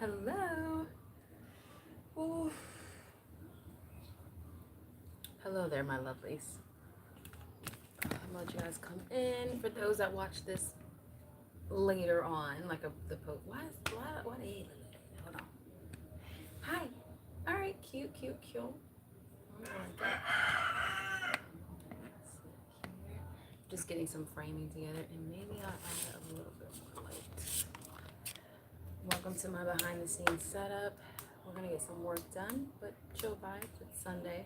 Hello. Ooh. Hello there, my lovelies. I'm gonna let you guys come in. For those that watch this later on, like the post. Why they? Hold on. Hi. All right. Cute. Just getting some framing together, and maybe I'll add a little bit more light. Welcome to my behind the scenes setup. We're gonna get some work done, but chill vibes. It's Sunday.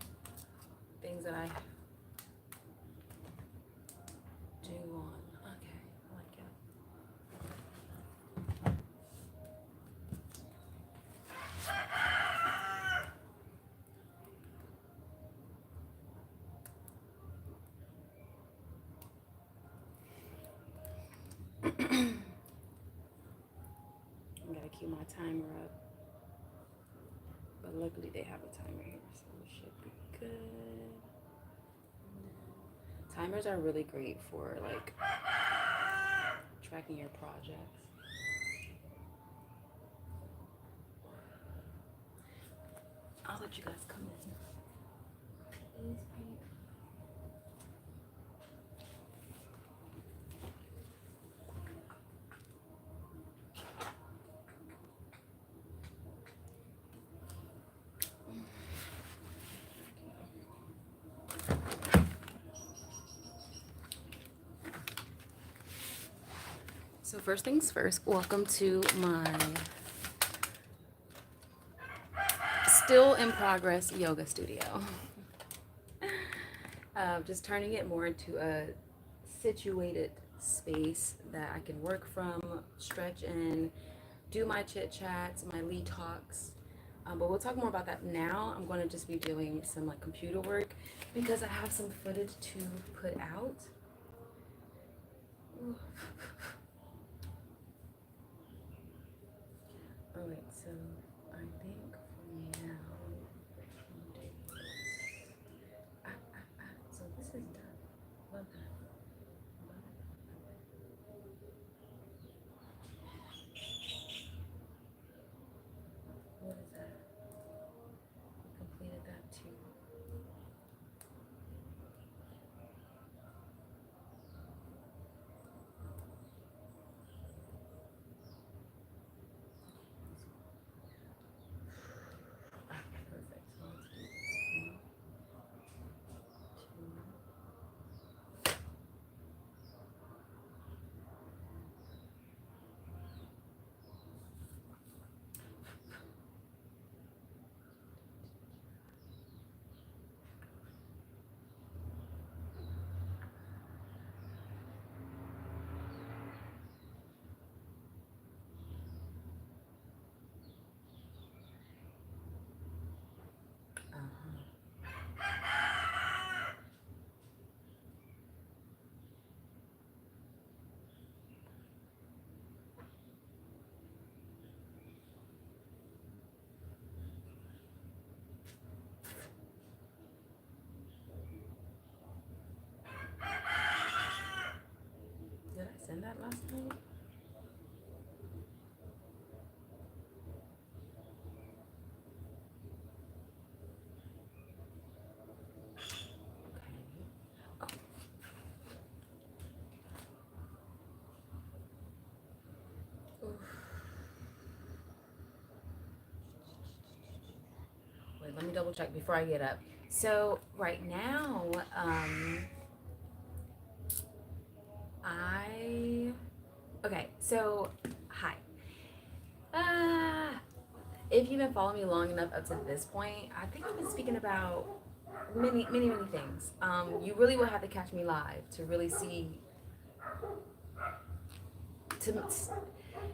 Things that I do on. Okay, I like it. I gotta keep my timer up, but luckily they have a timer here, so it should be good. Timers are really great for like tracking your projects. I'll let you guys come in. So first things first, welcome to my still in progress yoga studio. Just turning it more into a situated space that I can work from, stretch in, do my chit chats, my lead talks. But we'll talk more about that now. I'm going to just be doing some like computer work because I have some footage to put out. All right, so I think for now, so this is done. Well done. What is that? We completed that too. Perfect. So let's do this. Did I send that last night? Wait, let me double check before I get up. So right now, okay, so hi. If you've been following me long enough up to this point, I think I've been speaking about many things. You really will have to catch me live to really see.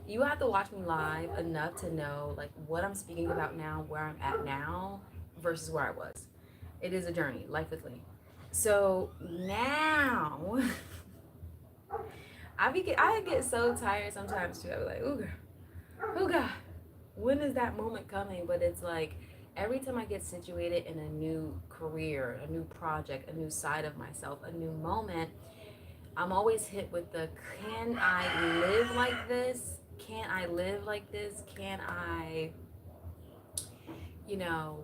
You have to watch me live enough to know like what I'm speaking about now, where I'm at now, versus where I was. It is a journey, life with Lee. So now, I get so tired sometimes too. I be like, oh God, when is that moment coming? But it's like every time I get situated in a new career, a new project, a new side of myself, a new moment, I'm always hit with the can I live like this? can I live like this? Can I, you know,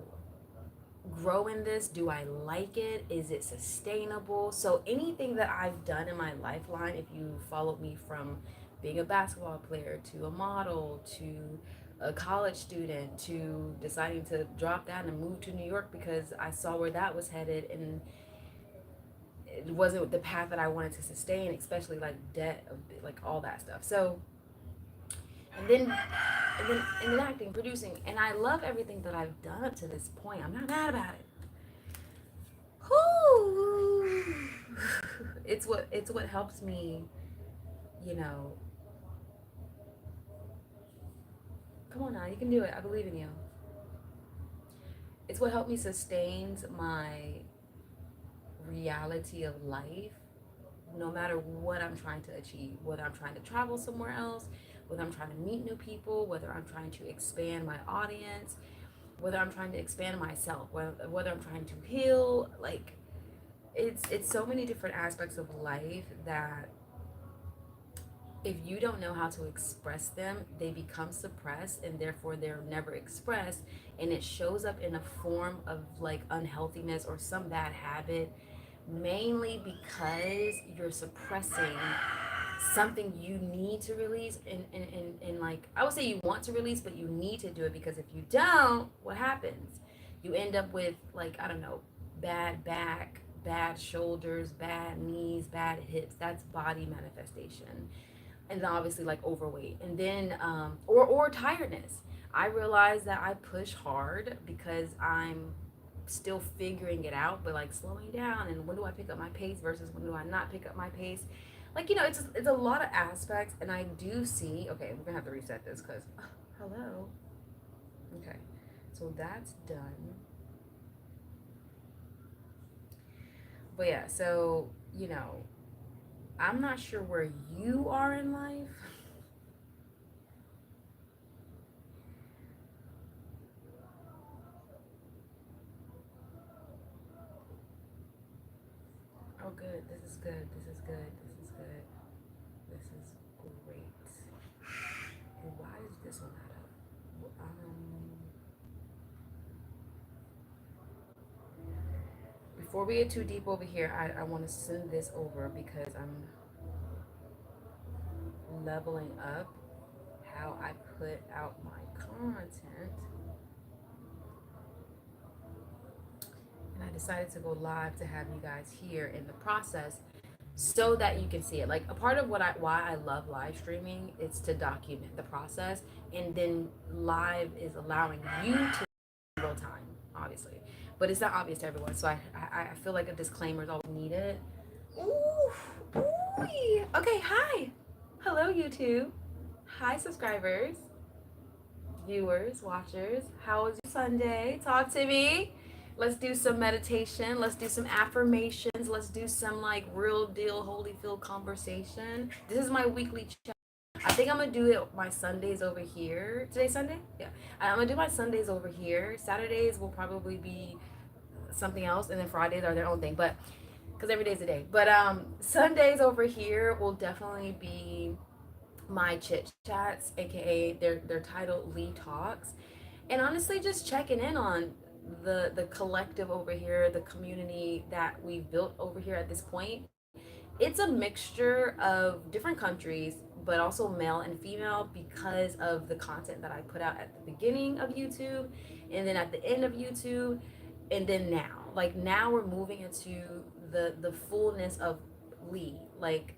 grow in this? Do I like it? Is it sustainable? So anything that I've done in my lifeline, if you followed me from being a basketball player to a model to a college student to deciding to drop that and move to New York because I saw where that was headed and it wasn't the path that I wanted to sustain, especially like debt, like all that stuff. So and then acting, producing, and I love everything that I've done up to this point. I'm not mad about it. Whoo! It's what helps me, you know. Come on now, you can do it. I believe in you. It's what helped me sustain my reality of life, no matter what I'm trying to achieve. Whether I'm trying to travel somewhere else, whether I'm trying to meet new people, whether I'm trying to expand my audience, whether I'm trying to expand myself, whether I'm trying to heal, like it's so many different aspects of life that if you don't know how to express them, they become suppressed and therefore they're never expressed, and it shows up in a form of like unhealthiness or some bad habit, mainly because you're suppressing something you need to release and like I would say you want to release, but you need to do it, because if you don't, what happens? You end up with, like, I don't know, bad back, bad shoulders, bad knees, bad hips. That's body manifestation. And then obviously like overweight, and then or tiredness. I realize that I push hard because I'm still figuring it out, but like slowing down, and when do I pick up my pace versus when do I not pick up my pace? Like, it's a lot of aspects, and I do see. Okay, we're gonna have to reset this because hello. Okay, so that's done. But yeah, so I'm not sure where you are in life. Oh, good. This is good. This is good. This is good. This is great. And why is this one not up? Before we get too deep over here, I want to send this over because I'm leveling up how I put out my content. And I decided to go live to have you guys here in the process so that you can see it. Like, a part of why I love live streaming is to document the process, and then live is allowing you to real time, obviously, but it's not obvious to everyone. So I feel like a disclaimer is always needed. Ooh, ooh. Okay, hi, hello YouTube, hi subscribers, viewers, watchers. How was your Sunday? Talk to me. Let's do some meditation. Let's do some affirmations. Let's do some like real deal Holyfield conversation. This is my weekly chat. I think I'm gonna do it my Sundays over here. Today's Sunday? Yeah. I'm gonna do my Sundays over here. Saturdays will probably be something else, and then Fridays are their own thing. But because every day's a day. But Sundays over here will definitely be my chit chats, aka they're titled Lee Talks, and honestly just checking in on the collective over here, the community that we've built over here at this point. It's a mixture of different countries, but also male and female because of the content that I put out at the beginning of YouTube and then at the end of YouTube, and then now. Like, now we're moving into the fullness of Lee, like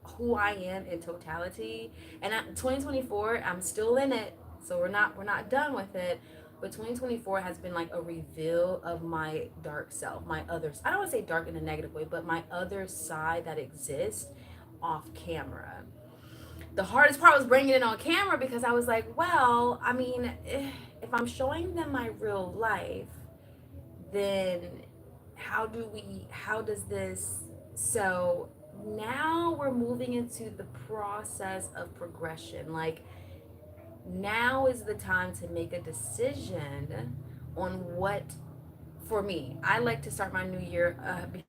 who I am in totality. And at 2024, I'm still in it, so we're not done with it. But 2024 has been like a reveal of my dark self, my others. I don't want to say dark in a negative way, but my other side that exists off camera. The hardest part was bringing it on camera because I was like, well, I mean, if I'm showing them my real life, then how does this, so now we're moving into the process of progression. Like, now is the time to make a decision on what, for me, I like to start my new year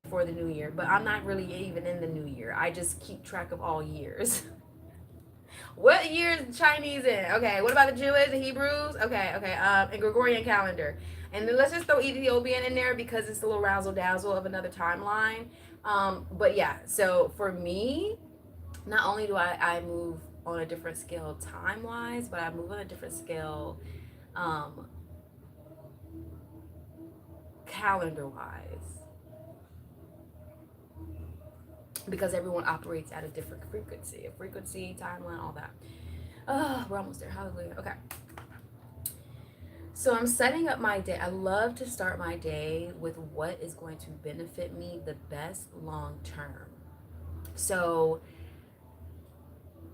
before the new year, but I'm not really even in the new year. I just keep track of all years. What year is the Chinese in? Okay. What about the Jewish, the Hebrews? Okay. Okay. And Gregorian calendar. And then let's just throw Ethiopian in there because it's a little razzle dazzle of another timeline. But yeah. So for me, not only do I move on a different scale time wise, but I move on a different scale um, calendar wise, because everyone operates at a different frequency, timeline, all that. We're almost there. Hallelujah. Okay. So I'm setting up my day. I love to start my day with what is going to benefit me the best long term. So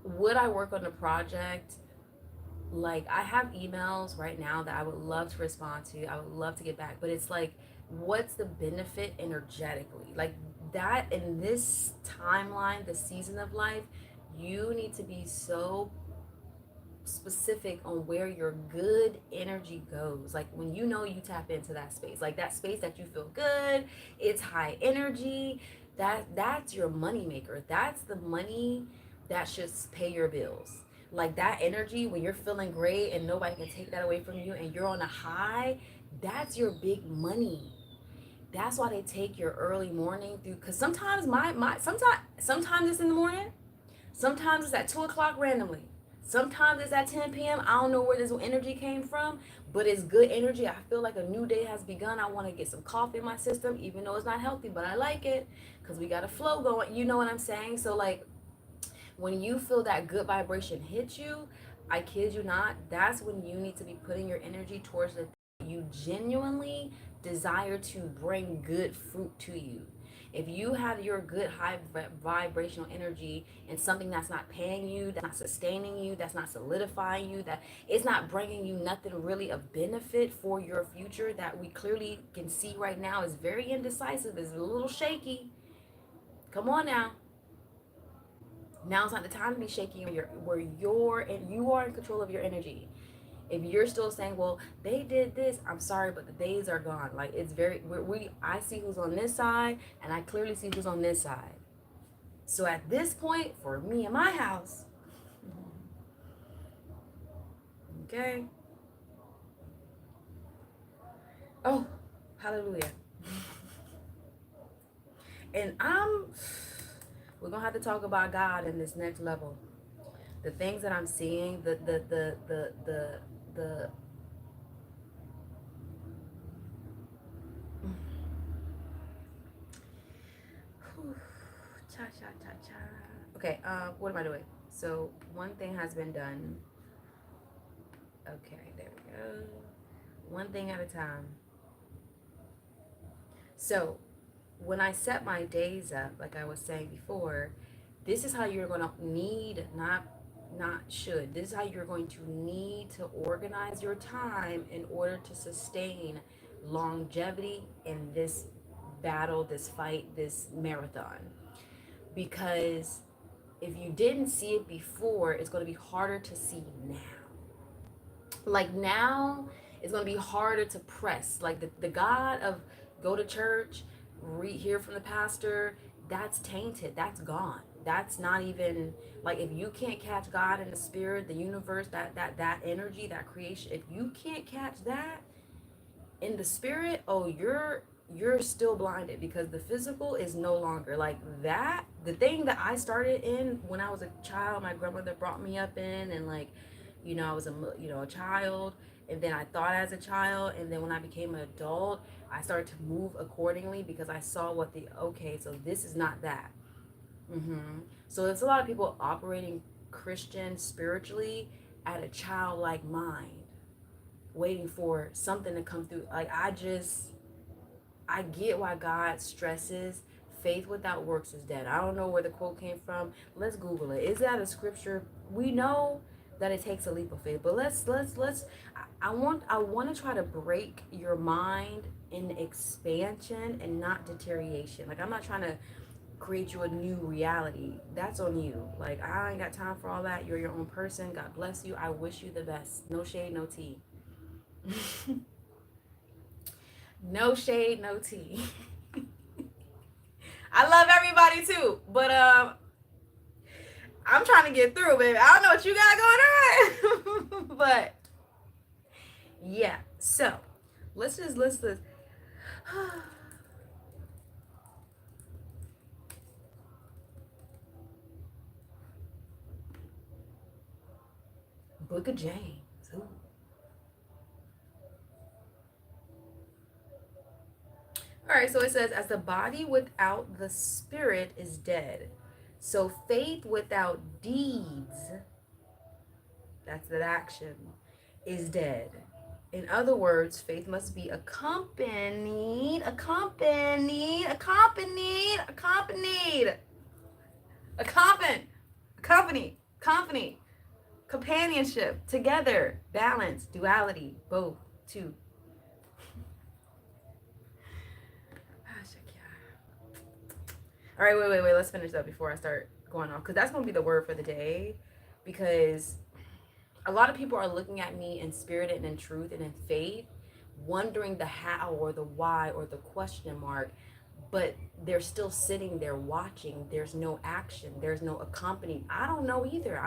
would I work on a project? Like, I have emails right now that I would love to respond to. I would love to get back, but it's like, what's the benefit energetically? Like that in this timeline, the season of life, you need to be so specific on where your good energy goes. Like when you know you tap into that space, like that space that you feel good, it's high energy, that's your money maker. That's the money that should pay your bills. Like that energy when you're feeling great and nobody can take that away from you and you're on a high, that's your big money. That's why they take your early morning through, because sometimes sometimes it's in the morning, sometimes it's at 2 o'clock randomly. Sometimes it's at 10 p.m. I don't know where this energy came from, but it's good energy. I feel like a new day has begun. I want to get some coffee in my system, even though it's not healthy, but I like it because we got a flow going. You know what I'm saying? So, like, when you feel that good vibration hit you, I kid you not, that's when you need to be putting your energy towards the thing you genuinely desire to bring good fruit to you. If you have your good high vibrational energy and something that's not paying you, that's not sustaining you, that's not solidifying you, that it's not bringing you nothing really of benefit for your future, that we clearly can see right now is very indecisive, is a little shaky. Come on now. Now's not the time to be shaky where you're and you are in control of your energy. If you're still saying, well, they did this, I'm sorry, but the days are gone. Like, it's very, I see who's on this side and I clearly see who's on this side. So at this point, for me in my house, okay. Oh, hallelujah. And we're gonna have to talk about God in this next level. The things that I'm seeing, the cha cha cha cha. Okay, what am I doing? So one thing has been done. Okay, there we go. One thing at a time. So when I set my days up, like I was saying before, this is how you're gonna need, not should. This is how you're going to need to organize your time in order to sustain longevity in this battle, this fight, this marathon. Because if you didn't see it before, it's going to be harder to see now. Like now, it's going to be harder to press. Like the God of go to church, hear from the pastor, that's tainted. That's gone. That's not even, like, if you can't catch God in the spirit, the universe, that energy, that creation, if you can't catch that in the spirit, oh, you're still blinded, because the physical is no longer like that. The thing that I started in when I was a child, my grandmother brought me up in, and like, I was a child, and then I thought as a child, and then when I became an adult, I started to move accordingly because I saw okay, so this is not that. So there's a lot of people operating Christian spiritually at a childlike mind, waiting for something to come through. Like, I get why God stresses faith without works is dead. I don't know where the quote came from. Let's Google it. Is that a scripture? We know that it takes a leap of faith, but let's I want to try to break your mind in expansion and not deterioration. Like, I'm not trying to create you a new reality. That's on you. Like, I ain't got time for all that. You're your own person. God bless you. I wish you the best. No shade, no tea. No shade, no tea. I love everybody too, but I'm trying to get through, baby. I don't know what you got going on. But yeah, so let's Book of James. Ooh. All right, so it says, as the body without the spirit is dead, so faith without deeds, that's that action, is dead. In other words, faith must be accompany, companionship, together, balance, duality, both, two. All right, wait. Let's finish that before I start going on, because that's going to be the word for the day. Because a lot of people are looking at me in spirit and in truth and in faith, wondering the how or the why or the question mark, but they're still sitting there watching. There's no action. There's no accompanying. I don't know either.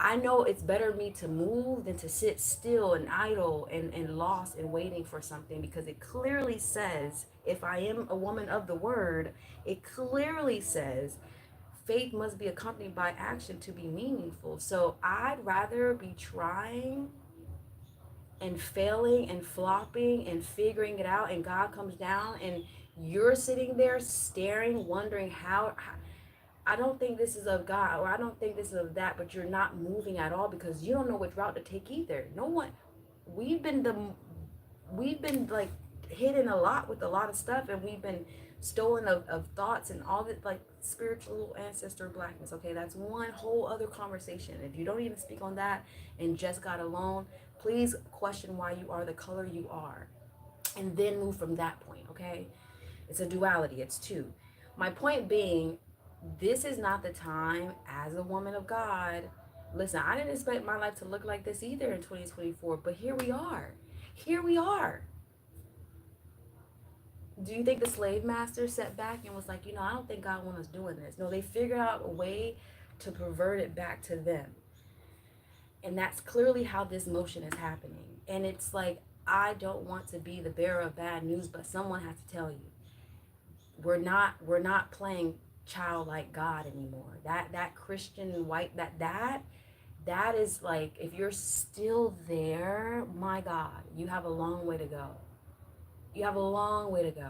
I know it's better me to move than to sit still and idle and lost and waiting for something, because it clearly says, if I am a woman of the word, it clearly says faith must be accompanied by action to be meaningful. So I'd rather be trying and failing and flopping and figuring it out, and God comes down and you're sitting there staring, wondering how I don't think this is of God, or I don't think this is of that, but you're not moving at all because you don't know which route to take either. No one, we've been like hidden a lot with a lot of stuff, and we've been stolen of thoughts and all that, like spiritual ancestor blackness. Okay, that's one whole other conversation. If you don't even speak on that and just God alone, please question why you are the color you are, and then move from that point. Okay, it's a duality, it's two. My point being, this is not the time as a woman of God. Listen, I didn't expect my life to look like this either in 2024, but here we are. Here we are. Do you think the slave master sat back and was like, I don't think God wants us doing this? No, they figured out a way to pervert it back to them. And that's clearly how this motion is happening. And it's like, I don't want to be the bearer of bad news, but someone has to tell you. We're not playing childlike God anymore. That Christian white, that is like, if you're still there, my God, you have a long way to go. You have a long way to go.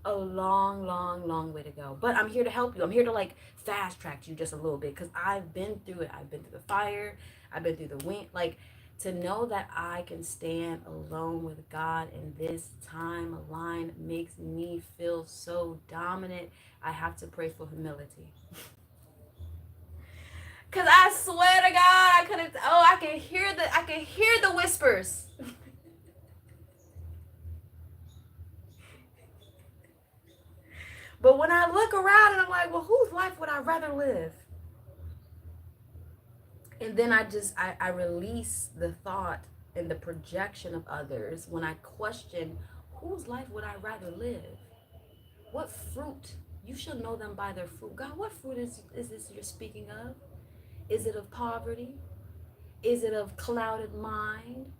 A long way to go. But I'm here to help you. I'm here to like fast track you just a little bit, because I've been through it. I've been through the fire. I've been through the wind. Like, to know that I can stand alone with God in this time aligned makes me feel so dominant. I have to pray for humility. Cause I swear to God, I can hear the whispers. But when I look around and I'm like, well, whose life would I rather live? And then I release the thought and the projection of others when I question, whose life would I rather live? What fruit? You shall know them by their fruit. God, what fruit is this you're speaking of? Is it of poverty? Is it of clouded mind?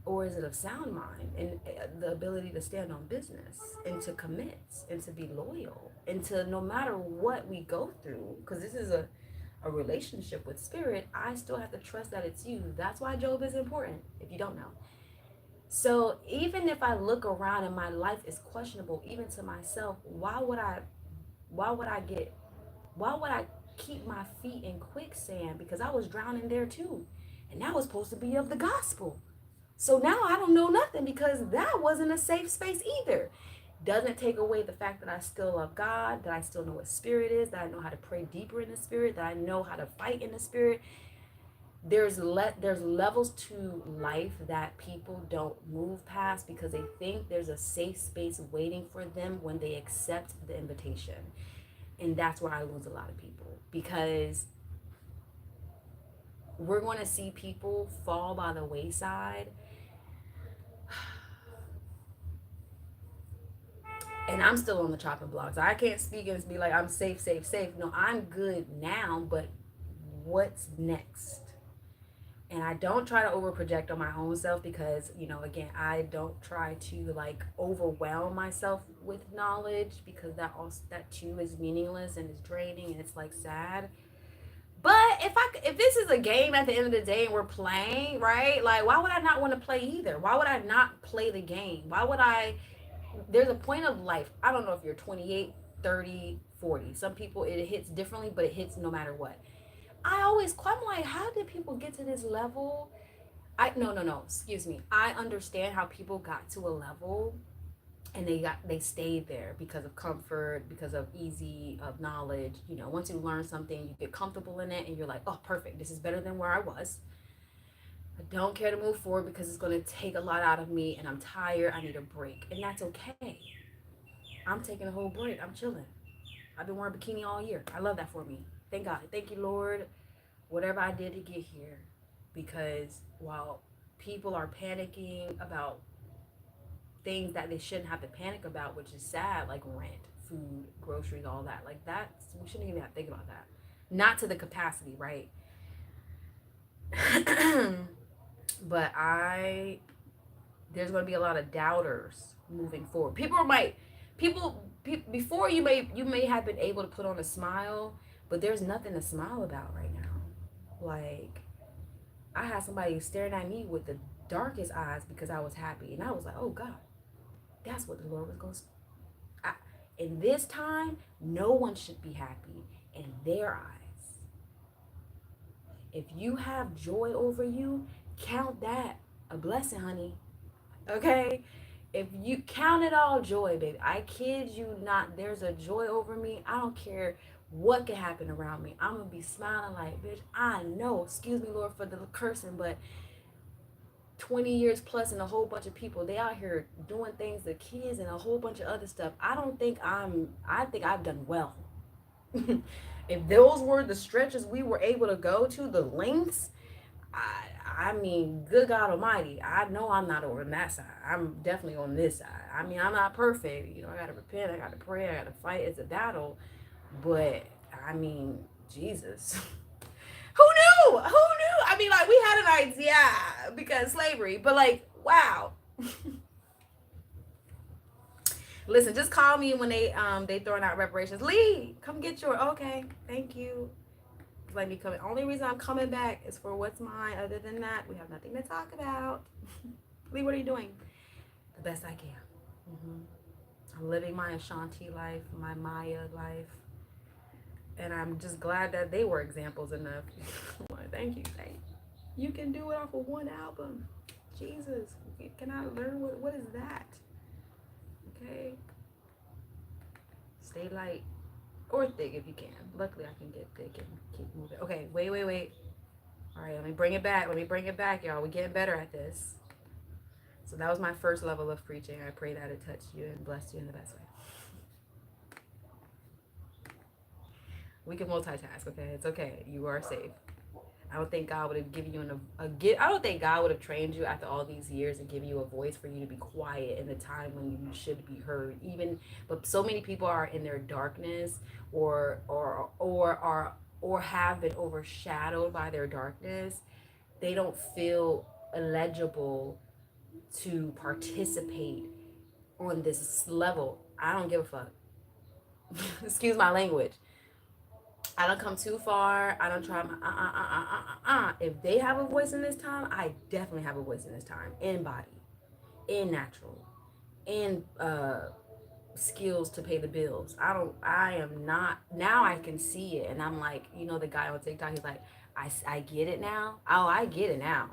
Or is it of sound mind and the ability to stand on business and to commit and to be loyal and to, no matter what we go through, because this is a relationship with spirit, I still have to trust that it's you. That's why Job is important, if you don't know. So even if I look around and my life is questionable, even to myself, why would I keep my feet in quicksand? Because I was drowning there too. And that was supposed to be of the gospel. So now I don't know nothing, because that wasn't a safe space either. Doesn't take away the fact that I still love God, that I still know what spirit is, that I know how to pray deeper in the spirit, that I know how to fight in the spirit. There's levels to life that people don't move past because they think there's a safe space waiting for them when they accept the invitation. And that's where I lose a lot of people, because we're going to see people fall by the wayside. And I'm still on the chopping block. So I can't speak and be like, I'm safe, safe, safe. No, I'm good now, but what's next? And I don't try to over project on my own self because, again, I don't try to like overwhelm myself with knowledge because that too is meaningless and is draining and it's like sad. But if this is a game at the end of the day and we're playing, right? Like, why would I not want to play either? Why would I not play the game? Why would I? There's a point of life. I don't know if you're 28, 30, 40. Some people it hits differently, but it hits no matter what. I'm like, how did people get to this level? No, excuse me. I understand how people got to a level and they stayed there because of comfort, because of easy of knowledge. Once you learn something, you get comfortable in it and you're like, oh, perfect, this is better than where I was. I don't care to move forward because it's going to take a lot out of me and I'm tired. I need a break, and that's okay. I'm taking a whole break. I'm chilling. I've been wearing a bikini all year. I love that for me. Thank God. Thank you, Lord. Whatever I did to get here, because while people are panicking about things that they shouldn't have to panic about, which is sad, like rent, food, groceries, all that. Like we shouldn't even have to think about that. Not to the capacity, right? But there's going to be a lot of doubters moving forward. Before you may have been able to put on a smile, but there's nothing to smile about right now. Like, I had somebody staring at me with the darkest eyes because I was happy, and I was like, oh God, that's what the Lord was going to. In this time, no one should be happy in their eyes. If you have joy over you, count that a blessing, honey. Okay? If you count it all joy, baby, I kid you not, there's a joy over me. I don't care what can happen around me. I'm going to be smiling like, bitch, I know, excuse me, Lord, for the cursing, but 20 years plus and a whole bunch of people, they out here doing things, the kids and a whole bunch of other stuff. I think I've done well. If those were the stretches we were able to go to, the lengths, I mean, good God Almighty, I know I'm not over on that side. I'm definitely on this side. I mean, I'm not perfect. I got to repent. I got to pray. I got to fight. It's a battle. But, I mean, Jesus. Who knew? Who knew? I mean, like, we had an idea because slavery. But, like, wow. Listen, just call me when they throwing out reparations. Lee, come get your. Okay, thank you. Let me come. Only reason I'm coming back is for what's mine. Other than that, we have nothing to talk about. Lee, what are you doing? The best I can. I'm living my Ashanti life, my Maya life, and I'm just glad that they were examples enough. Thank you. You can do it off of one album. Jesus, can I learn what is that? Okay. Stay light. Or thick if you can. Luckily, I can get thick and keep moving. Okay, wait. All right, let me bring it back, y'all. We're getting better at this. So that was my first level of preaching. I pray that it touched you and blessed you in the best way. We can multitask, okay? It's okay. You are safe. I don't think God would have given you a gift. I don't think God would have trained you after all these years and given you a voice for you to be quiet in the time when you should be heard. But so many people are in their darkness or have been overshadowed by their darkness. They don't feel eligible to participate on this level. I don't give a fuck. Excuse my language. I don't come too far. I don't try my If they have a voice in this time, I definitely have a voice in this time. In body, in natural, in skills to pay the bills. I am not, now I can see it. And I'm like, the guy on TikTok, he's like, I get it now. Oh, I get it now.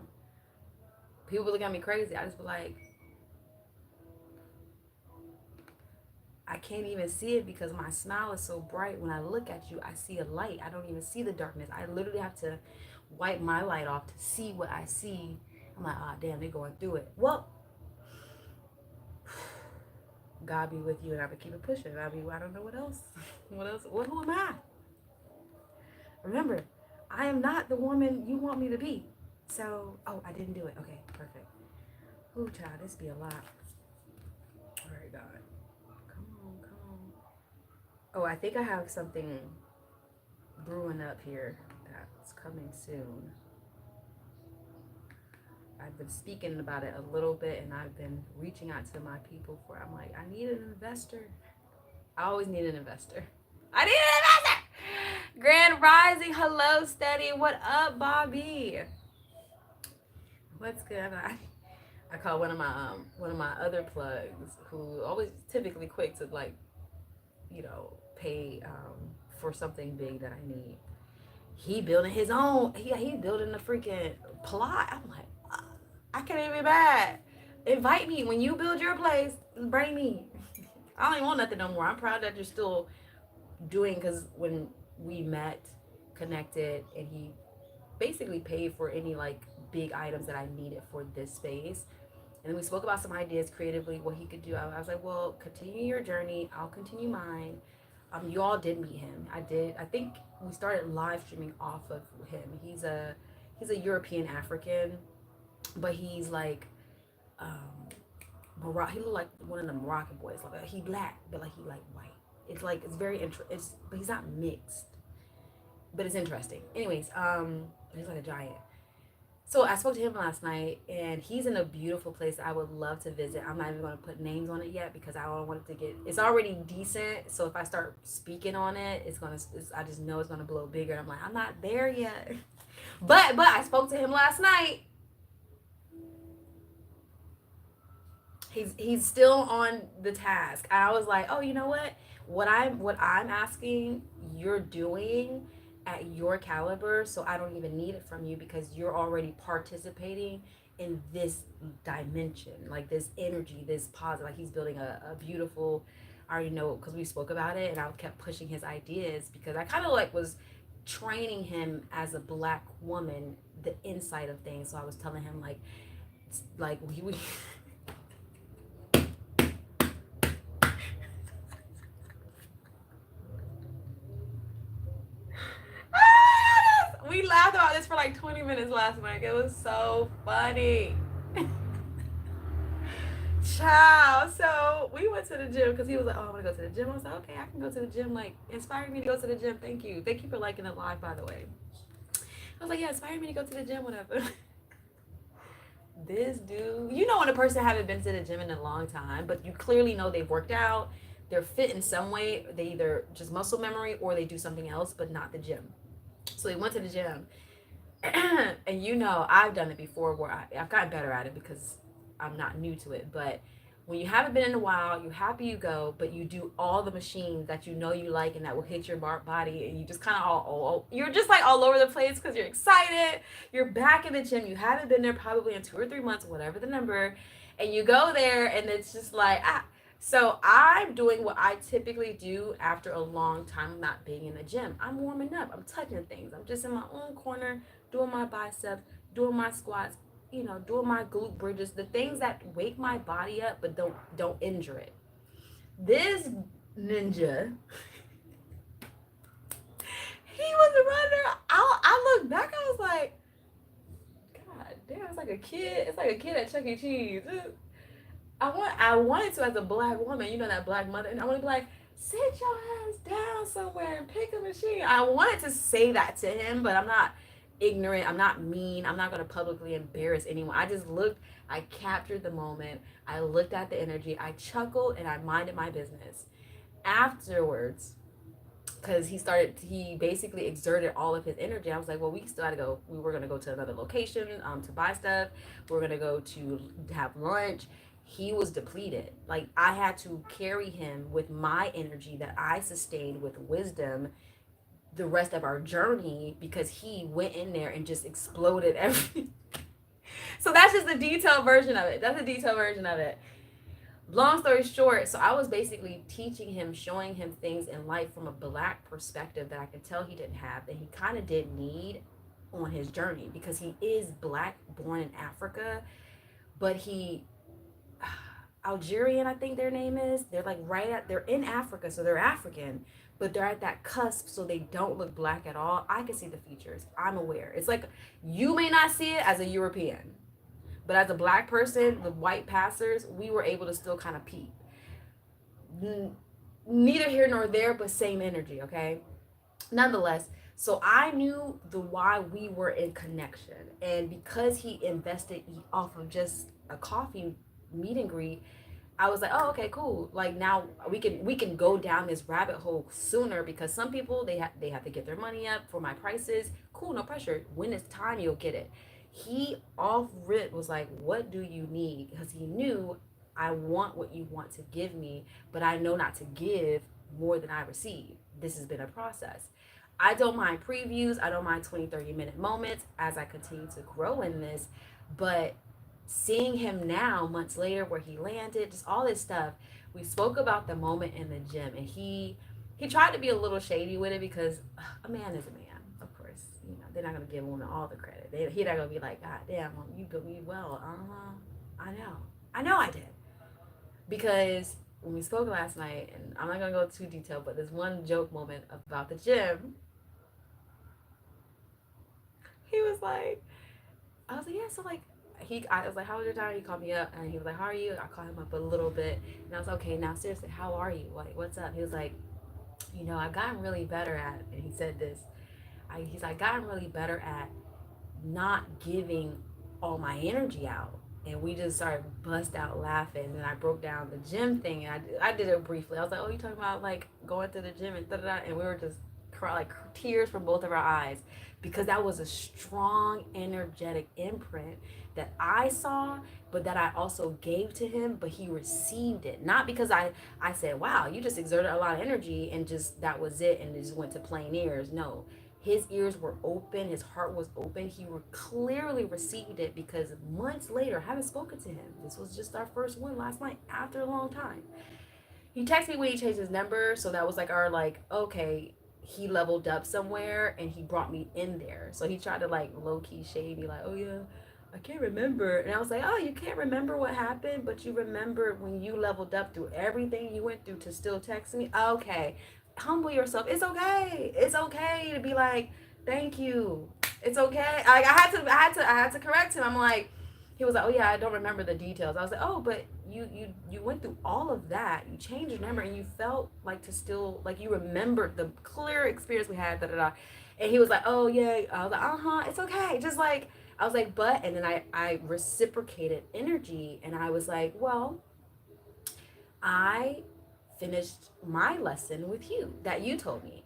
People look at me crazy. I just be like, I can't even see it because my smile is so bright. When I look at you, I see a light. I don't even see the darkness. I literally have to wipe my light off to see what I see. I'm like, oh, damn, they're going through it. Well, God be with you, and I would keep it pushing. I don't know what else. Who am I? Remember, I am not the woman you want me to be. So, I didn't do it. Okay, perfect. Ooh, child, this be a lot. All right, God. Come on. Oh, I think I have something brewing up here that's coming soon. I've been speaking about it a little bit, and I've been reaching out to my people for. I'm like, I need an investor. I always need an investor. I need an investor. Grand Rising, hello, Steady. What up, Bobby? What's good? I call one of my other plugs who always typically quick to like pay for something big that I need. He building his own. He building a freaking plot. I'm like, I can't even be mad. Invite me when you build your place. Bring me. I don't even want nothing no more. I'm proud that you're still doing, because when we met, connected, and he basically paid for any like big items that I needed for this space. And then we spoke about some ideas creatively, what he could do. I was like, well, continue your journey. I'll continue mine. You all did meet him. I did. I think we started live streaming off of him. He's a European African, but he's like he looked like one of the Moroccan boys. Like he black, but like he like white. It's like it's very but he's not mixed. But it's interesting. Anyways, he's like a giant. So I spoke to him last night, and he's in a beautiful place that I would love to visit. I'm not even going to put names on it yet because I don't want it to get. It's already decent, so if I start speaking on it, I just know it's gonna blow bigger. I'm like, I'm not there yet. But I spoke to him last night. He's still on the task. I was like, oh, you know what? What I'm asking, you're doing at your caliber, so I don't even need it from you because you're already participating in this dimension, like this energy, this positive. Like he's building a beautiful. I already know because we spoke about it, and I kept pushing his ideas because I kind of like was training him as a black woman, the inside of things. So I was telling him like we we laughed about this for like 20 minutes last night. It was so funny. Ciao. So we went to the gym because he was like, oh, I want to go to the gym. I was like, okay, I can go to the gym. Like, inspire me to go to the gym. Thank you. Thank you for liking the live, by the way. I was like, yeah, inspire me to go to the gym, whatever. This dude, when a person haven't been to the gym in a long time, but you clearly know they've worked out, they're fit in some way, they either just muscle memory or they do something else, but not the gym. So he went to the gym. And I've done it before where I've gotten better at it because I'm not new to it. But when you haven't been in a while, you're happy you go, but you do all the machines that you like and that will hit your body, and you just kind of you're just like all over the place because you're excited. You're back in the gym. You haven't been there probably in 2 or 3 months, whatever the number, and you go there and it's just like, So I'm doing what I typically do after a long time not being in the gym. I'm warming up. I'm touching things. I'm just in my own corner, doing my biceps, doing my squats, doing my glute bridges, the things that wake my body up but don't injure it. This ninja, he was a runner. I looked back, I was like, God damn, it's like a kid. It's like a kid at Chuck E. Cheese. I wanted to, as a black woman, that black mother, and I want to be like, sit your ass down somewhere and pick a machine. I wanted to say that to him, but I'm not ignorant. I'm not mean. I'm not going to publicly embarrass anyone. I just looked, I captured the moment. I looked at the energy. I chuckled and I minded my business. Afterwards, because he basically exerted all of his energy. I was like, well, we still got to go. We were going to go to another location to buy stuff. We were going to go to have lunch. He was depleted. Like, I had to carry him with my energy that I sustained with wisdom the rest of our journey because he went in there and just exploded everything. So that's just the detailed version of it. Long story short, so I was basically teaching him, showing him things in life from a black perspective that I could tell he didn't have, that he kind of did need on his journey because he is black, born in Africa, but Algerian, I think their name is. They're like they're in Africa, so they're African, but they're at that cusp, so they don't look black at all. I can see the features. I'm aware. It's like you may not see it as a European, but as a black person, the white passers, we were able to still kind of peep. neither here nor there, but same energy, okay? Nonetheless, so I knew the why we were in connection. And because he invested off of just a coffee meet and greet, I was like, oh, okay, cool. Like now we can go down this rabbit hole sooner because some people they have to get their money up for my prices. Cool, no pressure. When it's time, you'll get it. He off rip was like, what do you need? Because he knew I want what you want to give me, but I know not to give more than I receive. This has been a process. I don't mind previews. I don't mind 20, 30-minute moments as I continue to grow in this. But seeing him now, months later, where he landed, just all this stuff, we spoke about the moment in the gym. And he tried to be a little shady with it because a man is a man, of course. You know, they're not going to give him all the credit. He's not going to be like, God damn, you built me well. I know. I know I did. Because when we spoke last night, and I'm not going to go too detailed, but there's one joke moment about the gym. He was like, I was like, yeah, so like, I was like, how was your time? He called me up and he was like, how are you? I called him up a little bit and I was like, okay, now seriously, how are you? Like, what's up? He was like, I've gotten really better at, and he said this, he's like, gotten really better at not giving all my energy out. And we just started bust out laughing. And I broke down the gym thing. And I did it briefly. I was like, oh, you talking about like going to the gym and da-da-da. And we were just like tears from both of our eyes because that was a strong energetic imprint that I saw, but that I also gave to him, but he received it. Not because I said, wow, you just exerted a lot of energy and just that was it and it just went to plain ears. No, his ears were open, his heart was open. He clearly received it because months later, I haven't spoken to him. This was just our first one last night after a long time. He texted me when he changed his number, so that was like our like, okay, he leveled up somewhere and he brought me in there. So he tried to like low key shade me like, oh yeah, I can't remember. And I was like, oh, you can't remember what happened, but you remember when you leveled up through everything you went through to still text me? Okay. Humble yourself. It's okay. It's okay to be like, thank you. It's okay. Like I had to correct him. I'm like, he was like, oh yeah, I don't remember the details. I was like, oh, but you went through all of that. You changed your number and you felt like to still like you remembered the clear experience we had. Da da da. And he was like, oh yeah. I was like, it's okay. Just like I was like, but and then I reciprocated energy and I was like, well, I finished my lesson with you that you told me.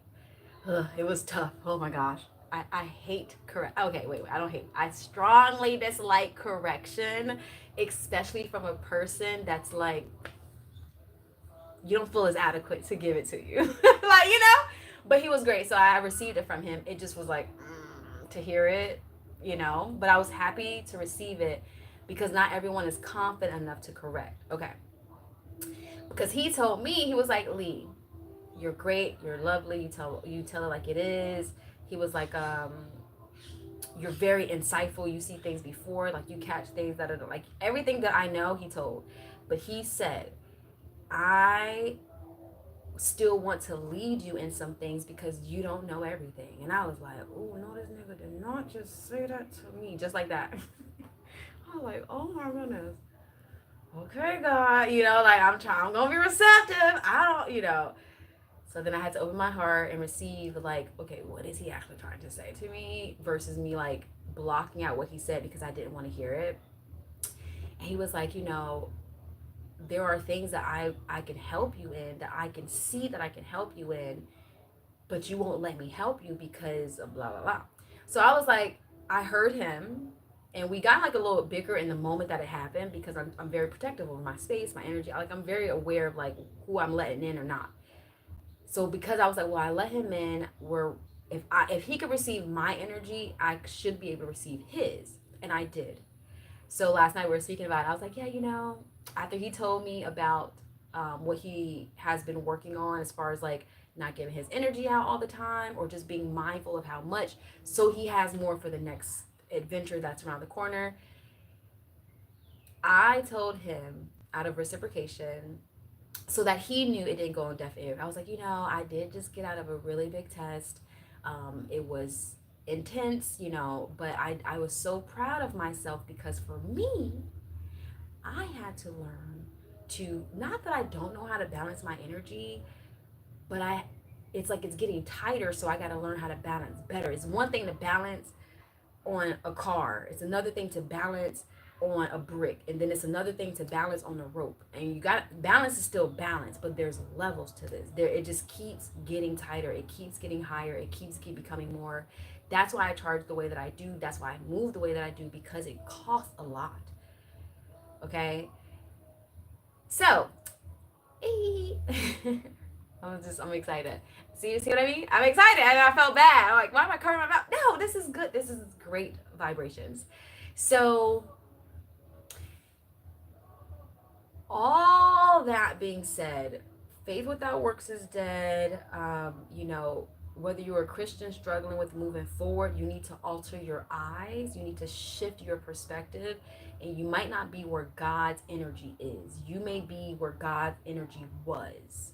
Ugh, it was tough. Oh my gosh. I hate correct. Okay, wait. I don't hate. I strongly dislike correction, especially from a person that's like, you don't feel as adequate to give it to you. Like, But he was great. So I received it from him. It just was like, to hear it, But I was happy to receive it because not everyone is confident enough to correct. Okay. Because he told me, he was like, Lee, you're great, you're lovely, you tell it like it is. He was like, you're very insightful, you see things before, like you catch things that are like everything that I know, he told. But he said, I still want to lead you in some things because you don't know everything. And I was like, oh no, this nigga did not just say that to me, just like that. I was like, oh my goodness. Okay, God, like I'm gonna be receptive. I don't. So then I had to open my heart and receive like, okay, what is he actually trying to say to me versus me like blocking out what he said because I didn't want to hear it. And he was like, there are things that I can help you in, that I can see that I can help you in, but you won't let me help you because of blah, blah, blah. So I was like, I heard him. And we got like a little bigger in the moment that it happened because I'm very protective of my space, my energy. Like I'm very aware of like who I'm letting in or not. So because I was like, well, I let him in, if he could receive my energy, I should be able to receive his. And I did. So last night we were speaking about it. I was like, yeah, after he told me about what he has been working on as far as like not giving his energy out all the time or just being mindful of how much, so he has more for the next adventure that's around the corner. I told him out of reciprocation so that he knew it didn't go on deaf ear. I was like, I did just get out of a really big test. It was intense, but I was so proud of myself because for me, I had to learn to, not that I don't know how to balance my energy, but it's like it's getting tighter, so I got to learn how to balance better. It's one thing to balance on a car, it's another thing to balance on a brick, and then it's another thing to balance on a rope. And you got balance is still balance, but there's levels to this. There, it just keeps getting tighter, it keeps getting higher, it keep becoming more. That's why I charge the way that I do. That's why I move the way that I do, because it costs a lot. Okay, so I'm excited. See what I mean? I'm excited. I felt bad. I'm like, why am I covering my mouth? No, this is good. This is great vibrations. So, all that being said, faith without works is dead. Whether you're a Christian struggling with moving forward, you need to alter your eyes. You need to shift your perspective. And you might not be where God's energy is. You may be where God's energy was.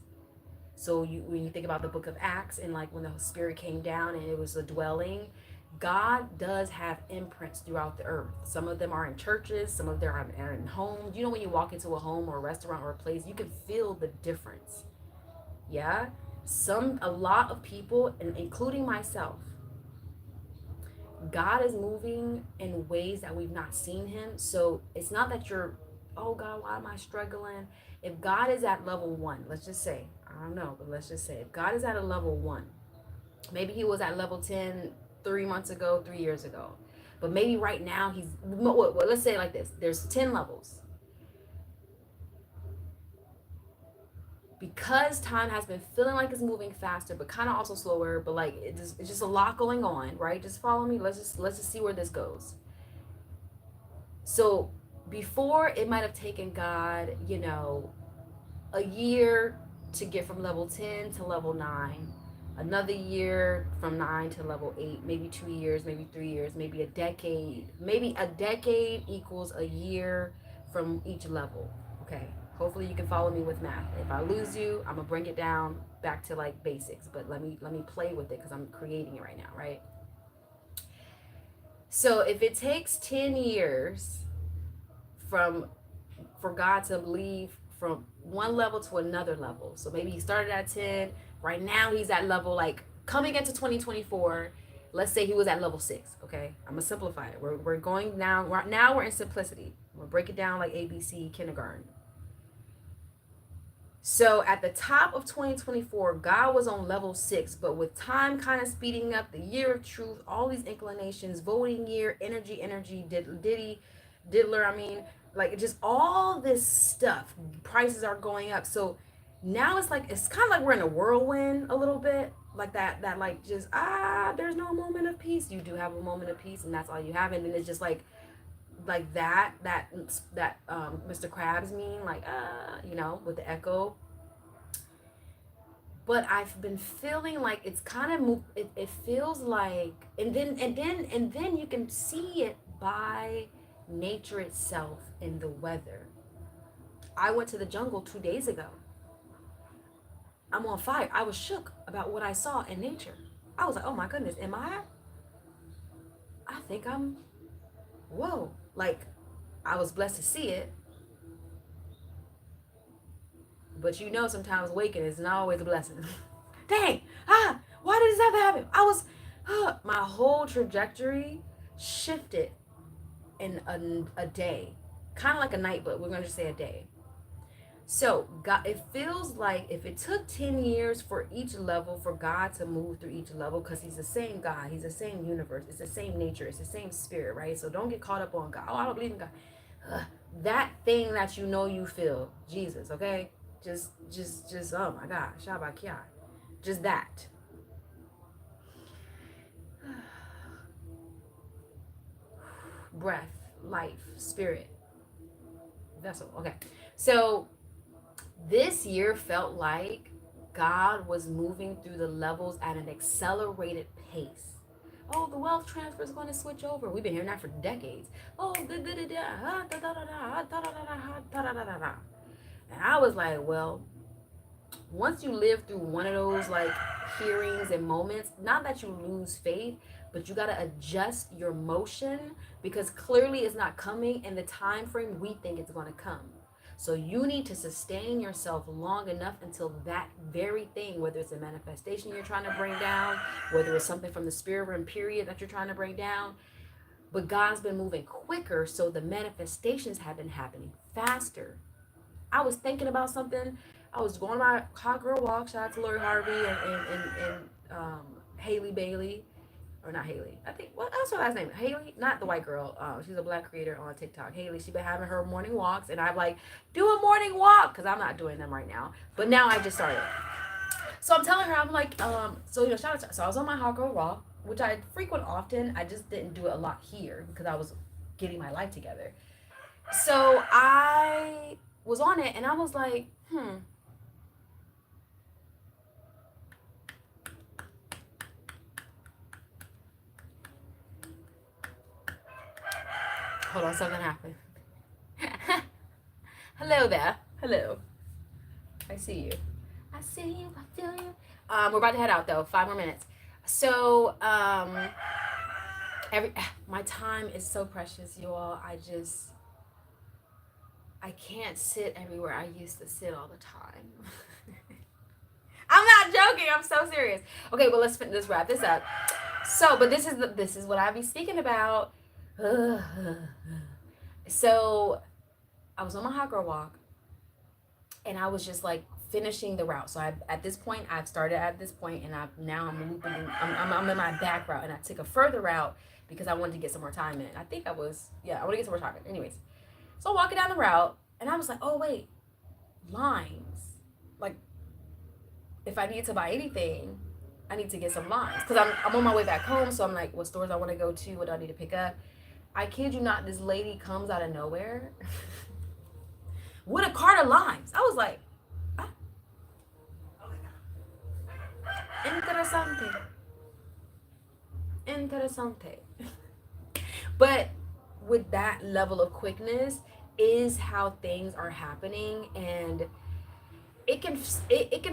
So when you think about the book of Acts, and like when the Spirit came down and it was a dwelling, God does have imprints throughout the earth. Some of them are in churches, some of them are in homes. You know, when you walk into a home or a restaurant or a place, you can feel the difference. Yeah? A lot of people, and including myself, God is moving in ways that we've not seen him. So it's not that you're, oh God, why am I struggling? If God is at level 1, let's just say, I don't know, but let's just say, if God is at a level 1, maybe he was at level 10 3 months ago, 3 years ago, but maybe right now let's say it like this, there's 10 levels. Because time has been feeling like it's moving faster, but kind of also slower, but like it's just a lot going on, right? Just follow me. Let's just see where this goes. So before, it might have taken God, a year to get from level 10 to level 9, another year from 9 to level 8, maybe 2 years, maybe 3 years, maybe a decade. Maybe a decade equals a year from each level. Okay. Hopefully you can follow me with math. If I lose you, I'm gonna bring it down back to like basics, but let me play with it because I'm creating it right now, right? So if it takes 10 years for God to leave from one level to another level. So maybe he started at 10, right now he's at level, like coming into 2024, let's say he was at level 6, okay? I'm gonna simplify it. We're going now, we're in simplicity. We'll break it down like ABC kindergarten. So at the top of 2024, God was on level 6, but with time kind of speeding up, the year of truth, all these inclinations, voting year, energy, diddler, like just all this stuff, prices are going up. So now it's kind of like we're in a whirlwind a little bit, like that like just, there's no moment of peace. You do have a moment of peace, and that's all you have. And then it's just like that Mr. Krabs meme, like with the echo. But I've been feeling like it's kind of it feels like, and then you can see it by nature itself in the weather. I went to the jungle 2 days ago. I'm on fire. I was shook about what I saw in nature. I was like, oh my goodness, I think I'm, whoa. Like, I was blessed to see it. But sometimes waking is not always a blessing. Dang, why did this have to happen? My whole trajectory shifted in a day. Kind of like a night, but we're going to just say a day. So God, it feels like if it took 10 years for each level, for God to move through each level, because he's the same God, he's the same universe, it's the same nature, it's the same spirit, right? So don't get caught up on God. Oh, I don't believe in God. That thing that you feel, Jesus, okay? Just, oh my God, Shabbat Kia. Just that. Breath, life, spirit, vessel. Okay. So this year felt like God was moving through the levels at an accelerated pace. Oh, the wealth transfer is going to switch over. We've been hearing that for decades. Oh, and I was like, well, once you live through one of those like hearings and moments, not that you lose faith, but you got to adjust your motion, because clearly it's not coming in the time frame we think it's going to come. So you need to sustain yourself long enough until that very thing, whether it's a manifestation you're trying to bring down, whether it's something from the spirit realm period that you're trying to bring down, but God's been moving quicker, so the manifestations have been happening faster. I was thinking about something. I was going on my hot girl walk. Shout out to Lori Harvey and Haley Bailey, or not Haley. I think what's her last name? Haley, not the white girl. She's a black creator on TikTok. Haley. She's been having her morning walks, and I'm like, do a morning walk because I'm not doing them right now. But now I just started. So I'm telling her, I'm like, shout out. So I was on my hot girl walk, which I frequent often. I just didn't do it a lot here because I was getting my life together. So I was on it, and I was like, hold on, something happened. Hello there. Hello. I see you. I see you. I feel you. We're about to head out though. 5 more minutes. So, my time is so precious, you all. I can't sit everywhere I used to sit all the time. I'm not joking. I'm so serious. Okay, well let's wrap this up. So, but this is what I be speaking about. So, I was on my hot girl walk, and I was just like finishing the route. So I've started at this point, and I'm looping. I'm in my back route, and I took a further route because I wanted to get some more time in. I want to get some more time in. Anyways, so I'm walking down the route, and I was like, oh wait, limes. Like, if I need to buy anything, I need to get some limes because I'm on my way back home. So I'm like, what stores I want to go to? What do I need to pick up? I kid you not, this lady comes out of nowhere with a cart of limes. I was like, Interessante. But with that level of quickness is how things are happening, and it can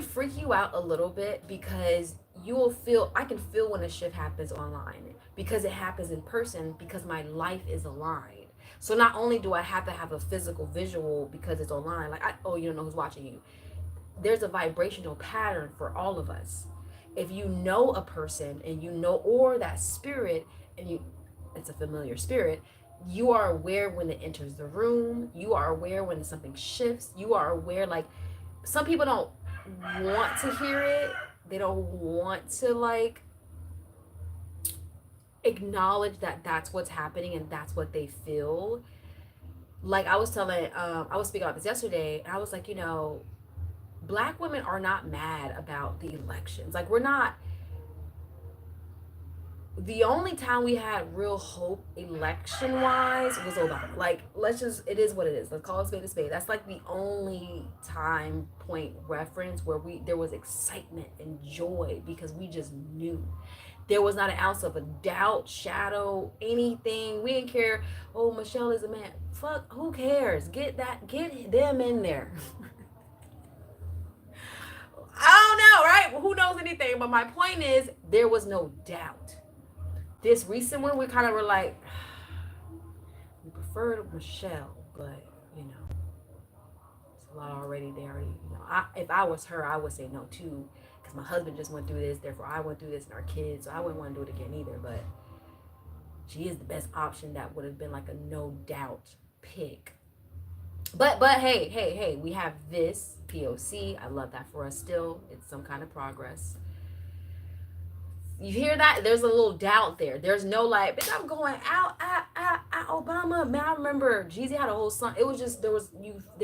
freak you out a little bit because I can feel when a shift happens online because it happens in person because my life is aligned. So not only do I have to have a physical visual because it's online, like you don't know who's watching you. There's a vibrational pattern for all of us. If you know a person and or that spirit, and it's a familiar spirit, you are aware when it enters the room. You are aware when something shifts. You are aware, like, some people don't want to hear it. They don't want to, like, acknowledge that that's what's happening and that's what they feel. Like, I was speaking about this yesterday, and I was like, Black women are not mad about the elections. Like, we're not. The only time we had real hope election wise was Obama. Like, it is what it is. Let's call it spade a spade. That's like the only time point reference where there was excitement and joy because we just knew. There was not an ounce of a doubt, shadow, anything. We didn't care. Oh, Michelle is a man. Fuck, who cares? Get them in there. I don't know, right? Who knows anything? But my point is, there was no doubt. This recent one, we kind of were like, we prefer Michelle, but it's a lot already. They already, if I was her, I would say no too, because my husband just went through this. Therefore, I went through this, and our kids. So I wouldn't want to do it again either. But she is the best option. That would have been like a no doubt pick. But hey, we have this POC. I love that for us still. It's some kind of progress. You hear that? There's a little doubt there. There's no like, bitch, I'm going out, Obama. Man, I remember Jeezy had a whole song. It was just, there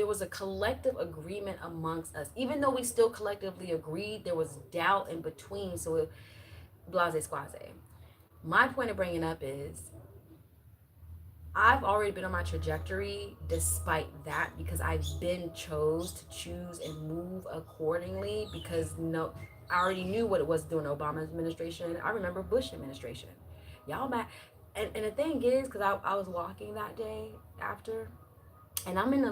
was a collective agreement amongst us. Even though we still collectively agreed, there was doubt in between. So it, blase squaze. My point of bringing up is, I've already been on my trajectory despite that because I've been chose to choose and move accordingly because I already knew what it was during Obama administration. I remember Bush administration. Y'all mad. And the thing is, because I was walking that day after, and I'm in a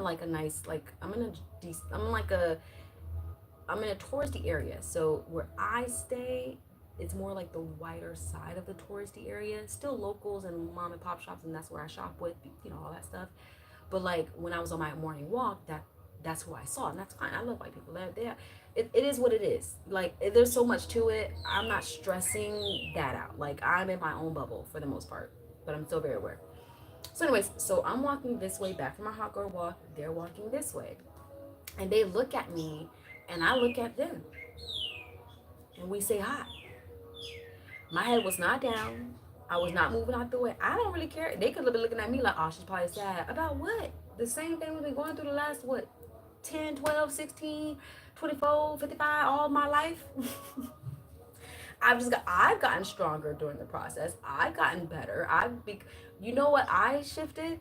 touristy area. So where I stay, it's more like the wider side of the touristy area. Still locals and mom and pop shops, and that's where I shop with, all that stuff. But like when I was on my morning walk, that that's who I saw, and that's fine. I love white people. It is what it is. Like, there's so much to it. I'm not stressing that out. Like, I'm in my own bubble for the most part, but I'm still very aware. So, anyways, so I'm walking this way back from my hot girl walk. They're walking this way, and they look at me, and I look at them, and we say hi. My head was not down. I was not moving out the way. I don't really care. They could have been looking at me like, oh, she's probably sad. About what? The same thing we've been going through the last, what, 10, 12, 16, 24, 55, all my life. I've gotten stronger during the process. I've gotten better. You know what I shifted?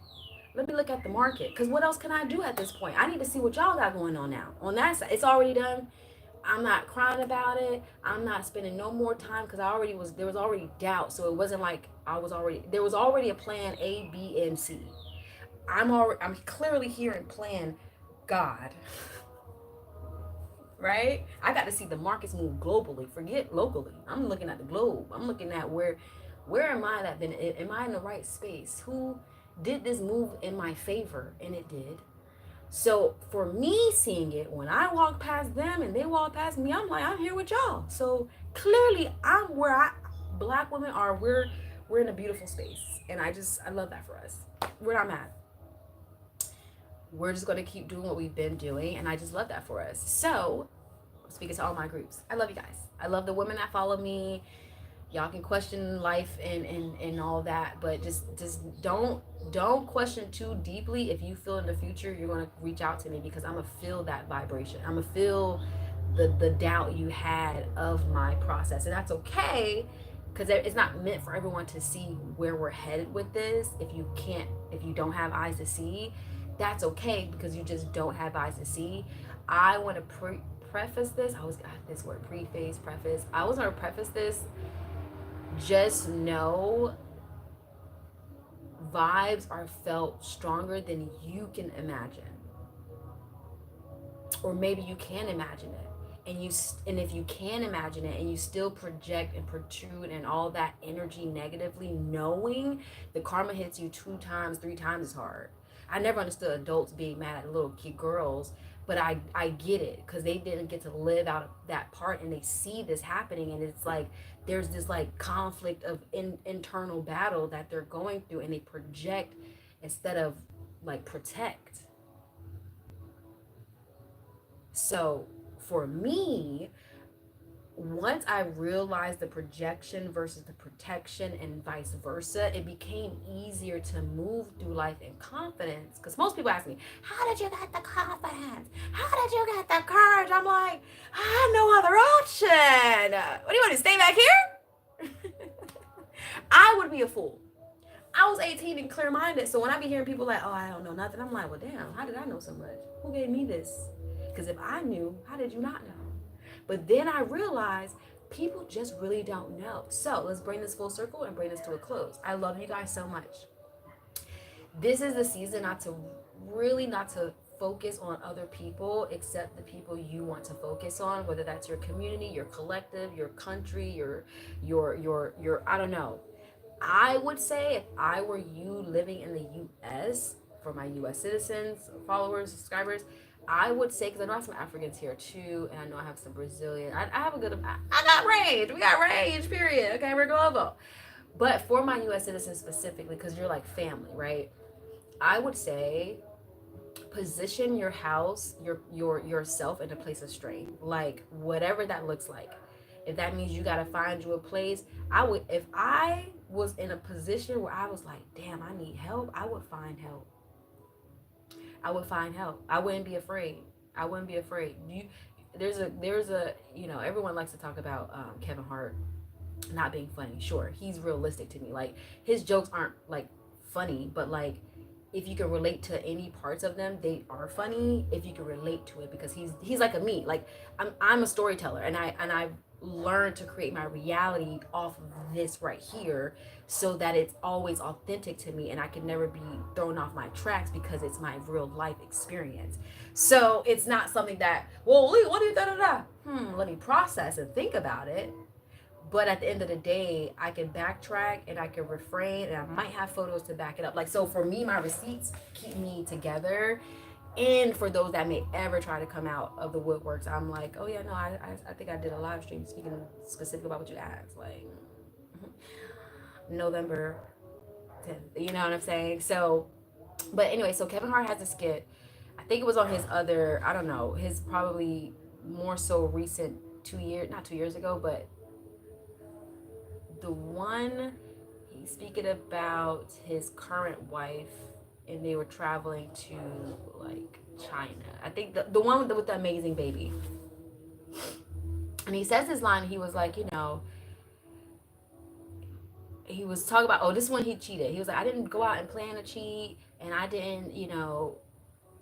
Let me look at the market. Because what else can I do at this point? I need to see what y'all got going on now. On that side, it's already done. I'm not crying about it. I'm not spending no more time because there was already doubt. So it wasn't like there was already a plan A, B, and C. I'm clearly hearing plan God. Right? I got to see the markets move globally. Forget locally. I'm looking at the globe. I'm looking at where am I at? Then am I in the right space? Who did this move in my favor? And it did. So for me seeing it, when I walk past them and they walk past me, I'm like, I'm here with y'all. So clearly I'm black women are, we're in a beautiful space. And I love that for us. Where I'm at. We're just going to keep doing what we've been doing. And I just love that for us. So speaking to all my groups, I love you guys. I love the women that follow me. Y'all can question life and all that, but just don't question too deeply. If you feel in the future you're going to reach out to me, because I'm gonna feel that vibration. I'm gonna feel the doubt you had of my process, and that's okay, because it's not meant for everyone to see where we're headed with this. If you don't have eyes to see, that's okay, because you just don't have eyes to see. I want to preface this. I was this word preface. I was going to preface this. Just know vibes are felt stronger than you can imagine, or maybe you can imagine it, and if you can imagine it and you still project and protrude and all that energy negatively, knowing the karma hits you 2 times 3 times as hard. I never understood adults being mad at little kid girls, but I get it, because they didn't get to live out of that part, and they see this happening, and it's like there's this like conflict of internal battle that they're going through, and they project instead of like protect. So for me, once I realized the projection versus the protection and vice versa, it became easier to move through life in confidence. Because most people ask me, how did you get the confidence? How did you get the courage? I'm like, I had no other option. What do you want to stay back here? I would be a fool. I was 18 and clear-minded. So when I be hearing people like, oh, I don't know nothing, I'm like, well, damn, how did I know so much? Who gave me this? Because if I knew, how did you not know? But then I realized people just really don't know. So let's bring this full circle and bring this to a close. I love you guys so much. This is the season not to focus on other people except the people you want to focus on, whether that's your community, your collective, your country, your I don't know. I would say, if I were you living in the US, for my US citizens, followers, subscribers, I would say, because I know I have some Africans here too, and I know I have some Brazilian. I have I got range. We got range, period. Okay, we're global. But for my US citizens specifically, because you're like family, right? I would say position your house, yourself in a place of strength, like whatever that looks like. If that means you gotta find you a place, if I was in a position where I was like, damn, I need help, I would find help. I wouldn't be afraid. There's a everyone likes to talk about Kevin Hart not being funny. Sure, he's realistic to me. Like, his jokes aren't like funny, but like, if you can relate to any parts of them, they are funny if you can relate to it, because he's like a me. Like, I'm a storyteller, and I've learned to create my reality off of this right here, so that it's always authentic to me and I can never be thrown off my tracks, because it's my real life experience. So it's not something that, well, what do you let me process and think about it. But at the end of the day, I can backtrack and I can refrain, and I might have photos to back it up. Like, so for me, my receipts keep me together. And for those that may ever try to come out of the woodworks, I'm like, oh yeah, no, I think I did a live stream speaking specifically about what you asked, like November 10th. You know what I'm saying? So, but anyway, so Kevin Hart has a skit. I think it was on his other, I don't know, his probably more so recent 2 years, not 2 years ago, but the one he's speaking about his current wife, and they were traveling to like China. I think the one with the amazing baby. And he says this line, he was like, you know, he was talking about, oh, this one he cheated. He was like, I didn't go out and plan to cheat, and I didn't, you know,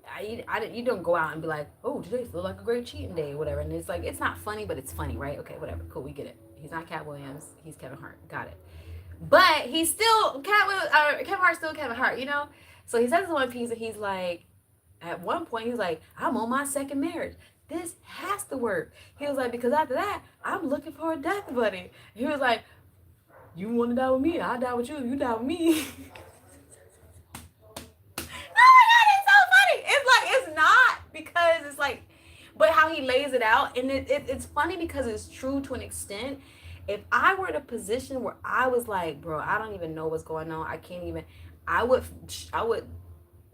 I didn't, you don't go out and be like, oh, today feel like a great cheating day or whatever. And it's like, it's not funny, but it's funny, right? Okay, whatever, cool, we get it. He's not Cat Williams, he's Kevin Hart, got it. But he's still Kevin Hart's still Kevin Hart, you know. So he says this one piece, and he's like, at one point, he's like, I'm on my second marriage. This has to work. He was like, because after that, I'm looking for a death buddy. He was like, you want to die with me? I'll die with you. You die with me. Oh my God, it's so funny. It's like, it's not because it's like, but how he lays it out. And it's funny because it's true to an extent. If I were in a position where I was like, bro, I don't even know what's going on. I can't even, I would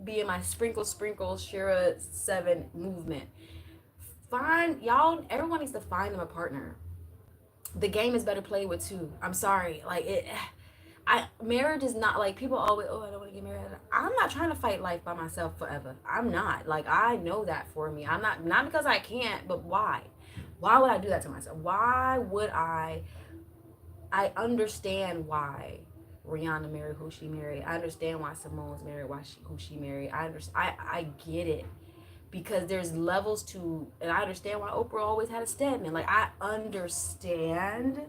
be in my sprinkle Shira 7 movement. Find y'all, everyone needs to find them a partner. The game is better played with two. I'm sorry. Like it, marriage is not like people always, oh, I don't want to get married. I'm not trying to fight life by myself forever. I'm not. Like I know that for me. I'm not because I can't, but why? Why would I do that to myself? Why would I understand why Rihanna married who she married. I understand why Simone's married who she married. I get it. Because there's levels to, and I understand why Oprah always had a statement. Like I understand,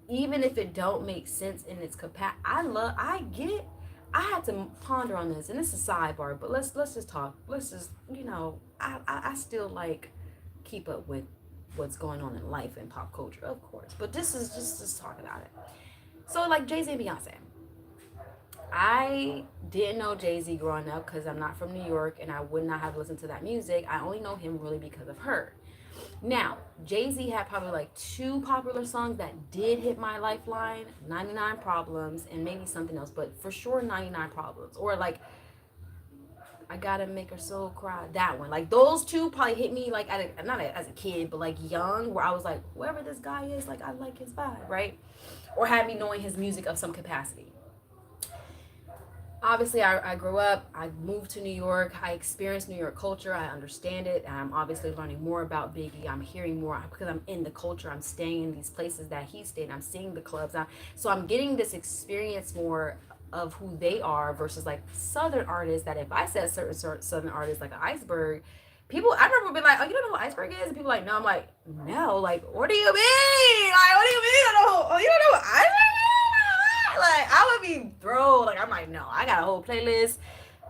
even if it don't make sense in its capacity. I get. I had to ponder on this, and this is a sidebar, but let's just talk. Let's just, you know, I still like keep up with what's going on in life and pop culture, of course. But this is just talk about it. So like Jay-Z and Beyonce. I didn't know Jay-Z growing up because I'm not from New York and I would not have listened to that music. I only know him really because of her. Now, Jay-Z had probably like 2 popular songs that did hit my lifeline, 99 Problems and maybe something else, but for sure 99 Problems. Or like, I Gotta Make Her Soul Cry, that one. Like those 2 probably hit me like, not as a kid, but like young, where I was like, whoever this guy is, like I like his vibe, right? Or had me knowing his music of some capacity. Obviously, I grew up, I moved to New York, I experienced New York culture, I understand it, and I'm obviously learning more about Biggie. I'm hearing more because I'm in the culture, I'm staying in these places that he stayed, I'm seeing the clubs. So I'm getting this experience more of who they are versus like Southern artists that if I said certain Southern artists like an Iceberg, people, I remember being like, oh, you don't know who Iceberg is? And people like, no. I'm like, no, like, what do you mean? Like, what do you mean? You don't know who Iceberg is? Like I would be thrown. Like I'm like, no, I got a whole playlist.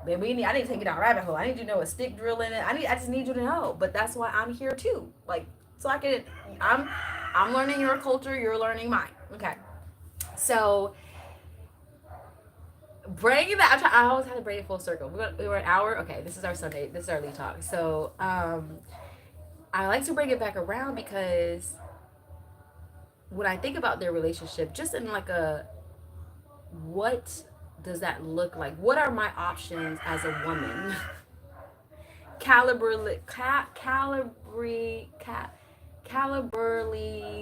Baby, I need to take it down a rabbit hole. I need you to know a stick drill in it. I just need you to know. But that's why I'm here too. Like so I can. I'm learning your culture. You're learning mine. Okay. So bringing that. I always have to bring it full circle. We were an hour. Okay. This is our Sunday. This is our lead talk. So I like to bring it back around because when I think about their relationship, just in like a what does that look like? What are my options as a woman? Caliberly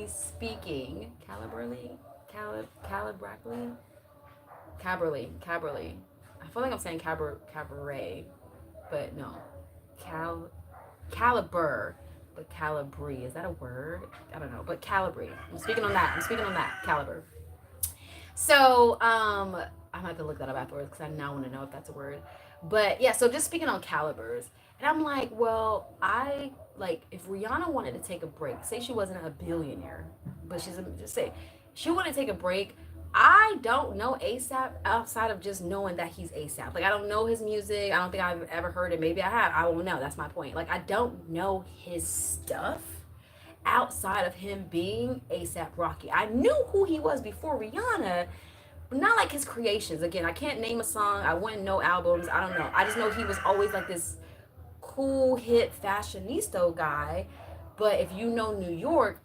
speaking. Caberly. I feel like I'm saying cabaret, but no. Caliber. But Calibri, is that a word? I don't know. But Calibri. I'm speaking on that. Caliber. So, I'm gonna have to look that up afterwards because I now want to know if that's a word. But yeah, so just speaking on calibers. And I'm like, well, if Rihanna wanted to take a break, say she wasn't a billionaire, but just say she wanted to take a break. I don't know ASAP outside of just knowing that he's ASAP. Like, I don't know his music. I don't think I've ever heard it. Maybe I have. I won't know. That's my point. Like, I don't know his stuff outside of him being ASAP Rocky. I knew who he was before Rihanna, but not like his creations. Again, I can't name a song. I wouldn't know albums. I don't know. I just know he was always like this cool hip fashionista guy, but if you know New York,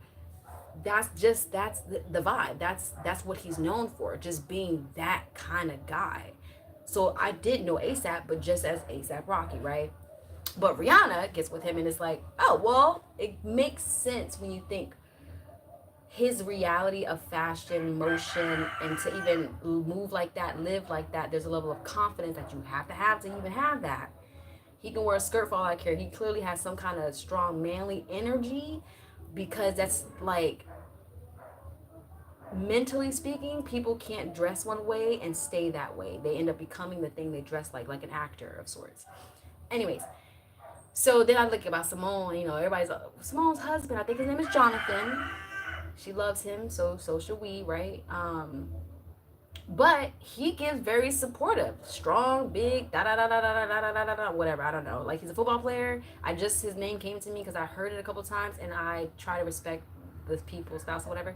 that's the vibe. That's what he's known for, just being that kind of guy. So I did know ASAP, but just as ASAP Rocky, right? But Rihanna gets with him and it's like, oh well, it makes sense when you think his reality of fashion, motion, and to even move like that, live like that, there's a level of confidence that you have to even have that. He can wear a skirt for all I care. He clearly has some kind of strong manly energy, because that's like, mentally speaking, people can't dress one way and stay that way. They end up becoming the thing they dress like an actor of sorts. Anyways, so then I look about Simone, everybody's Simone's husband, I think his name is Jonathan. She loves him, so should we, right? But he gives very supportive, strong, big, da da da da da da da da da, whatever. I don't know. Like, he's a football player. His name came to me because I heard it a couple times, and I try to respect the people's styles or whatever.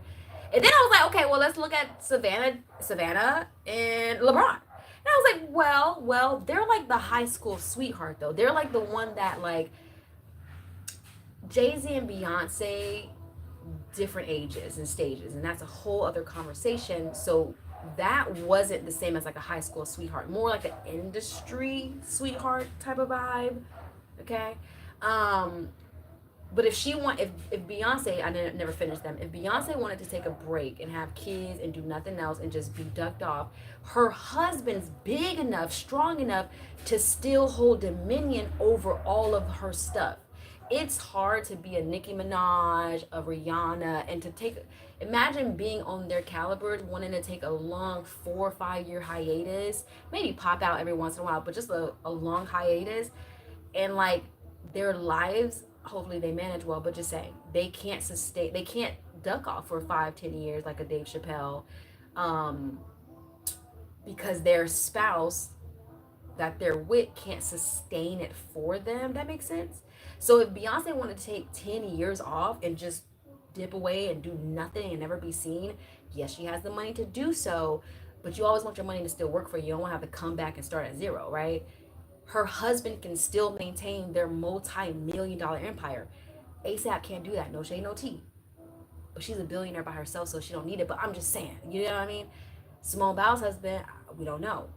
And then I was like, okay, well, let's look at Savannah, and LeBron. And I was like, well, they're like the high school sweetheart though. They're like the one that, like, Jay-Z and Beyonce, different ages and stages, and that's a whole other conversation. So that wasn't the same as like a high school sweetheart, more like an industry sweetheart type of vibe. Okay. But if Beyonce, I never finished them. If Beyonce wanted to take a break and have kids and do nothing else and just be ducked off, her husband's big enough, strong enough to still hold dominion over all of her stuff. It's hard to be a Nicki Minaj, a Rihanna, and imagine being on their caliber, wanting to take a long 4 or 5 year hiatus, maybe pop out every once in a while, but just a long hiatus, and like their lives, hopefully they manage well, but just saying, they can't duck off for 5-10 years like a Dave Chappelle, because their spouse that they're with can't sustain it for them. That makes sense. So if Beyonce wanted to take 10 years off and just dip away and do nothing and never be seen, yes, she has the money to do so, but you always want your money to still work for you. You don't want to have to come back and start at zero, right? Her husband can still maintain their multi-million-dollar empire. ASAP can't do that. No shade, no tea. But she's a billionaire by herself, so she don't need it. But I'm just saying, you know what I mean? Simone Biles' husband, we don't know.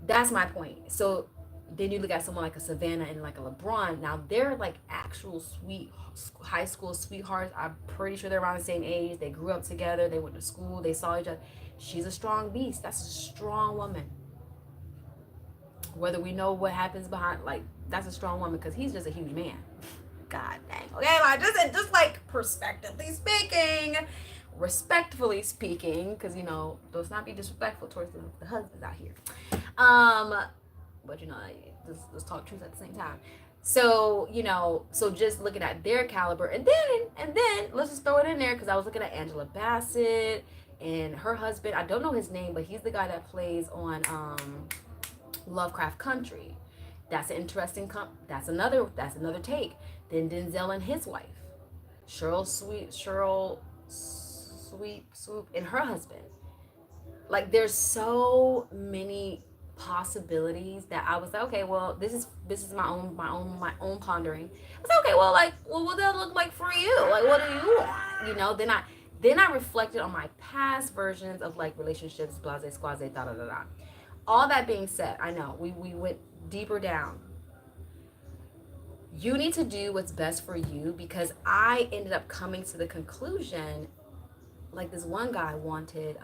That's my point. So then you look at someone like a Savannah and like a LeBron. Now they're like actual sweet high school sweethearts. I'm pretty sure they're around the same age. They grew up together. They went to school. They saw each other. She's a strong beast. That's a strong woman. Whether we know what happens behind, like, that's a strong woman, because he's just a huge man. God dang. Okay, like, just like respectfully speaking, because let's not be disrespectful towards the husbands out here. But let's talk truth at the same time. So so just looking at their caliber, and then let's just throw it in there, because I was looking at Angela Bassett and her husband. I don't know his name, but he's the guy that plays on Lovecraft Country. That's an interesting that's another take. Then Denzel and his wife, Cheryl Swoop, and her husband. Like, there's so many possibilities that I was like, okay, well, this is my own pondering. I was like, okay, well, what would that look like for you? Like, what do you want? Then I reflected on my past versions of like relationships, blase, squaze, da da da da. All that being said, I know we went deeper down. You need to do what's best for you, because I ended up coming to the conclusion, like, this one guy wanted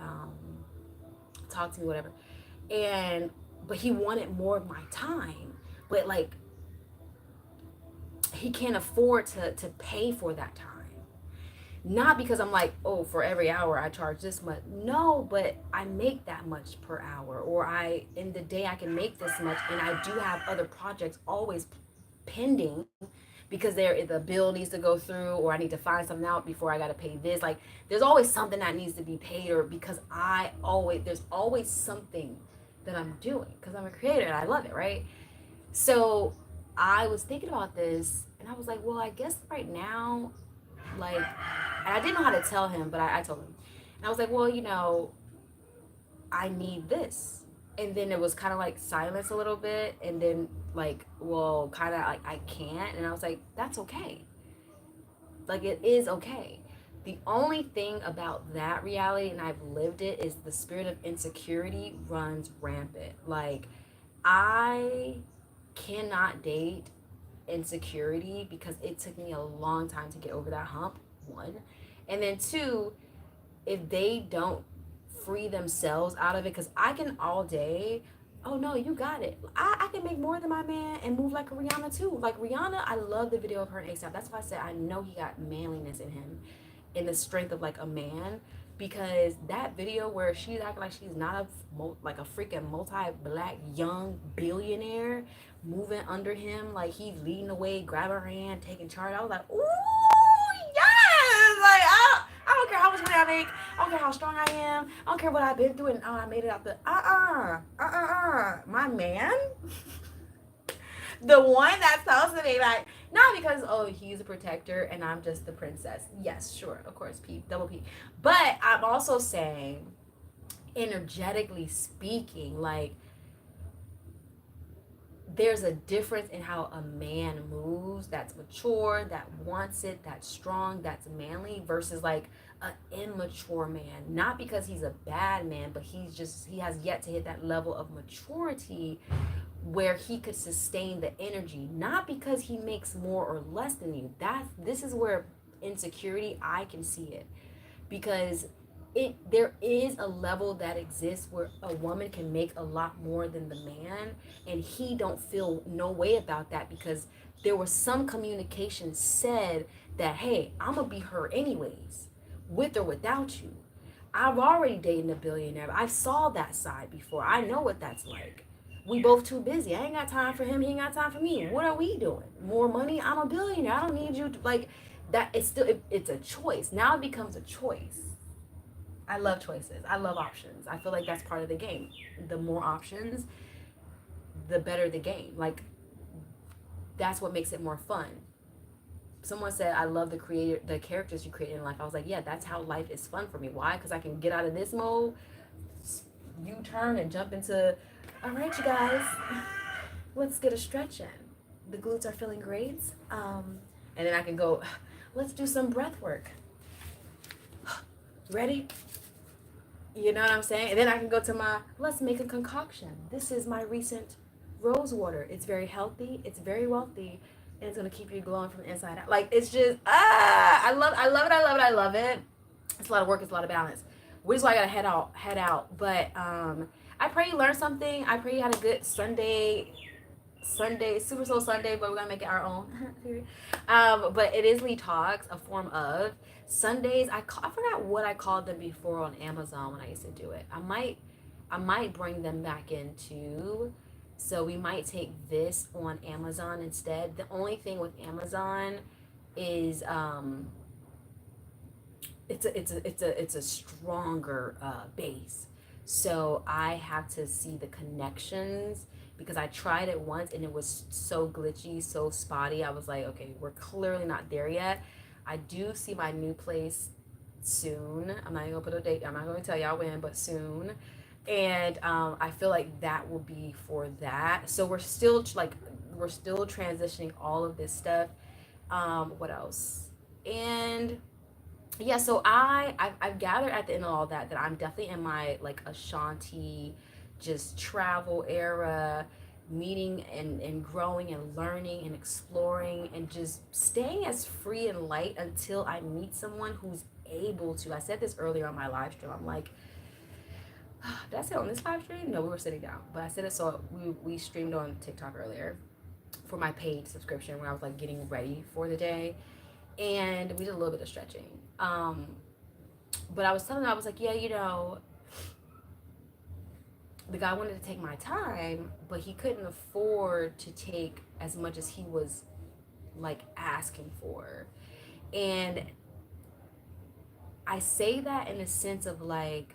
talk to me, whatever, but he wanted more of my time, but like he can't afford to pay for that time. Not because I'm like, oh, for every hour I charge this much. No, but I make that much per hour, or in the day I can make this much, and I do have other projects always pending, because the bill needs to go through, or I need to find something out before I got to pay this. Like, there's always something that needs to be paid, or because there's always something that I'm doing, because I'm a creator and I love it, right? So I was thinking about this, and I was like, well, I guess right now, like, and I didn't know how to tell him, but I told him. And I was like, well, I need this. And then it was kind of like silence a little bit, and then like, well, kind of like, I can't. And I was like, that's okay. Like, it is okay. The only thing about that reality, and I've lived it, is the spirit of insecurity runs rampant. Like, I cannot date insecurity because it took me a long time to get over that hump, one. And then two, if they don't free themselves out of it, because I can all day, oh no, you got it. I can make more than my man and move like a Rihanna too. Like Rihanna, I love the video of her and ASAP. That's why I said I know he got manliness in him, in the strength of like a man. Because that video where she's acting like she's not like a freaking multi-black young billionaire moving under him, like he's leading the way, grabbing her hand, taking charge. I was like, ooh, yes! Like, I don't care how much money I make. I don't care how strong I am. I don't care what I've been through and I made it out the my man. The one that's supposed to be like, not because, oh, he's a protector and I'm just the princess. Yes, sure, of course, P, double P. But I'm also saying, energetically speaking, like, there's a difference in how a man moves that's mature, that wants it, that's strong, that's manly, versus like an immature man. Not because he's a bad man, but he has yet to hit that level of maturity where he could sustain the energy, not because he makes more or less than you. This is where insecurity, I can see it, because there is a level that exists where a woman can make a lot more than the man, and he don't feel no way about that because there was some communication said that, hey, I'm gonna be her anyways, with or without you. I've already dated a billionaire. I saw that side before. I know what that's like. We both too busy. I ain't got time for him. He ain't got time for me. What are we doing? More money? I'm a billionaire. I don't need you to, like, that. It's still, it's a choice. Now it becomes a choice. I love choices. I love options. I feel like that's part of the game. The more options, the better the game. Like, that's what makes it more fun. Someone said, I love the characters you create in life. I was like, yeah, that's how life is fun for me. Why? Because I can get out of this mode, U-turn, and jump into, all right, you guys, let's get a stretch in. The glutes are feeling great. And then I can go, let's do some breath work. Ready? You know what I'm saying? And then I can go to my, let's make a concoction. This is my recent rose water. It's very healthy. It's very wealthy. And it's going to keep you glowing from the inside out. Like, it's just, I love it. I love it. It's a lot of work. It's a lot of balance. Which is why I got to head out. But I pray you learned something. I pray you had a good Sunday, Super Soul Sunday, but we're going to make it our own. But it is Lee Talks, a form of Sundays. I forgot what I called them before on Amazon when I used to do it. I might bring them back into, so we might take this on Amazon instead. The only thing with Amazon is it's a stronger base, so I have to see the connections, because I tried it once and it was so glitchy, so spotty. I was like, okay, we're clearly not there yet. I do see my new place soon. I'm not even gonna put a date. I'm not gonna tell y'all when, but soon. And I feel like that will be for that. So we're still transitioning all of this stuff. What else? And yeah, so I've gathered at the end of all that I'm definitely in my like Ashanti, just travel era, meeting and growing and learning and exploring and just staying as free and light until I meet someone who's able to. I said this earlier on my live stream. I'm like, did I say it on this live stream? No, we were sitting down, but I said it, so we streamed on TikTok earlier for my paid subscription when I was like getting ready for the day, and we did a little bit of stretching. But I was telling her, I was like, yeah, you know, the guy wanted to take my time, but he couldn't afford to take as much as he was like asking for. And I say that in a sense of like,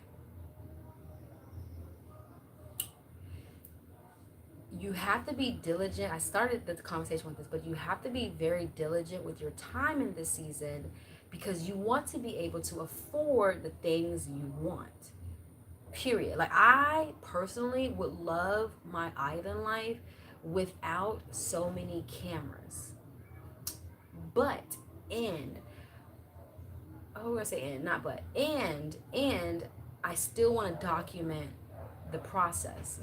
you have to be diligent. I started the conversation with this, but you have to be very diligent with your time in this season, because you want to be able to afford the things you want. period. Like, I personally would love my island life without so many cameras. But, and, oh, we're gonna say and, not but, and I still want to document the process.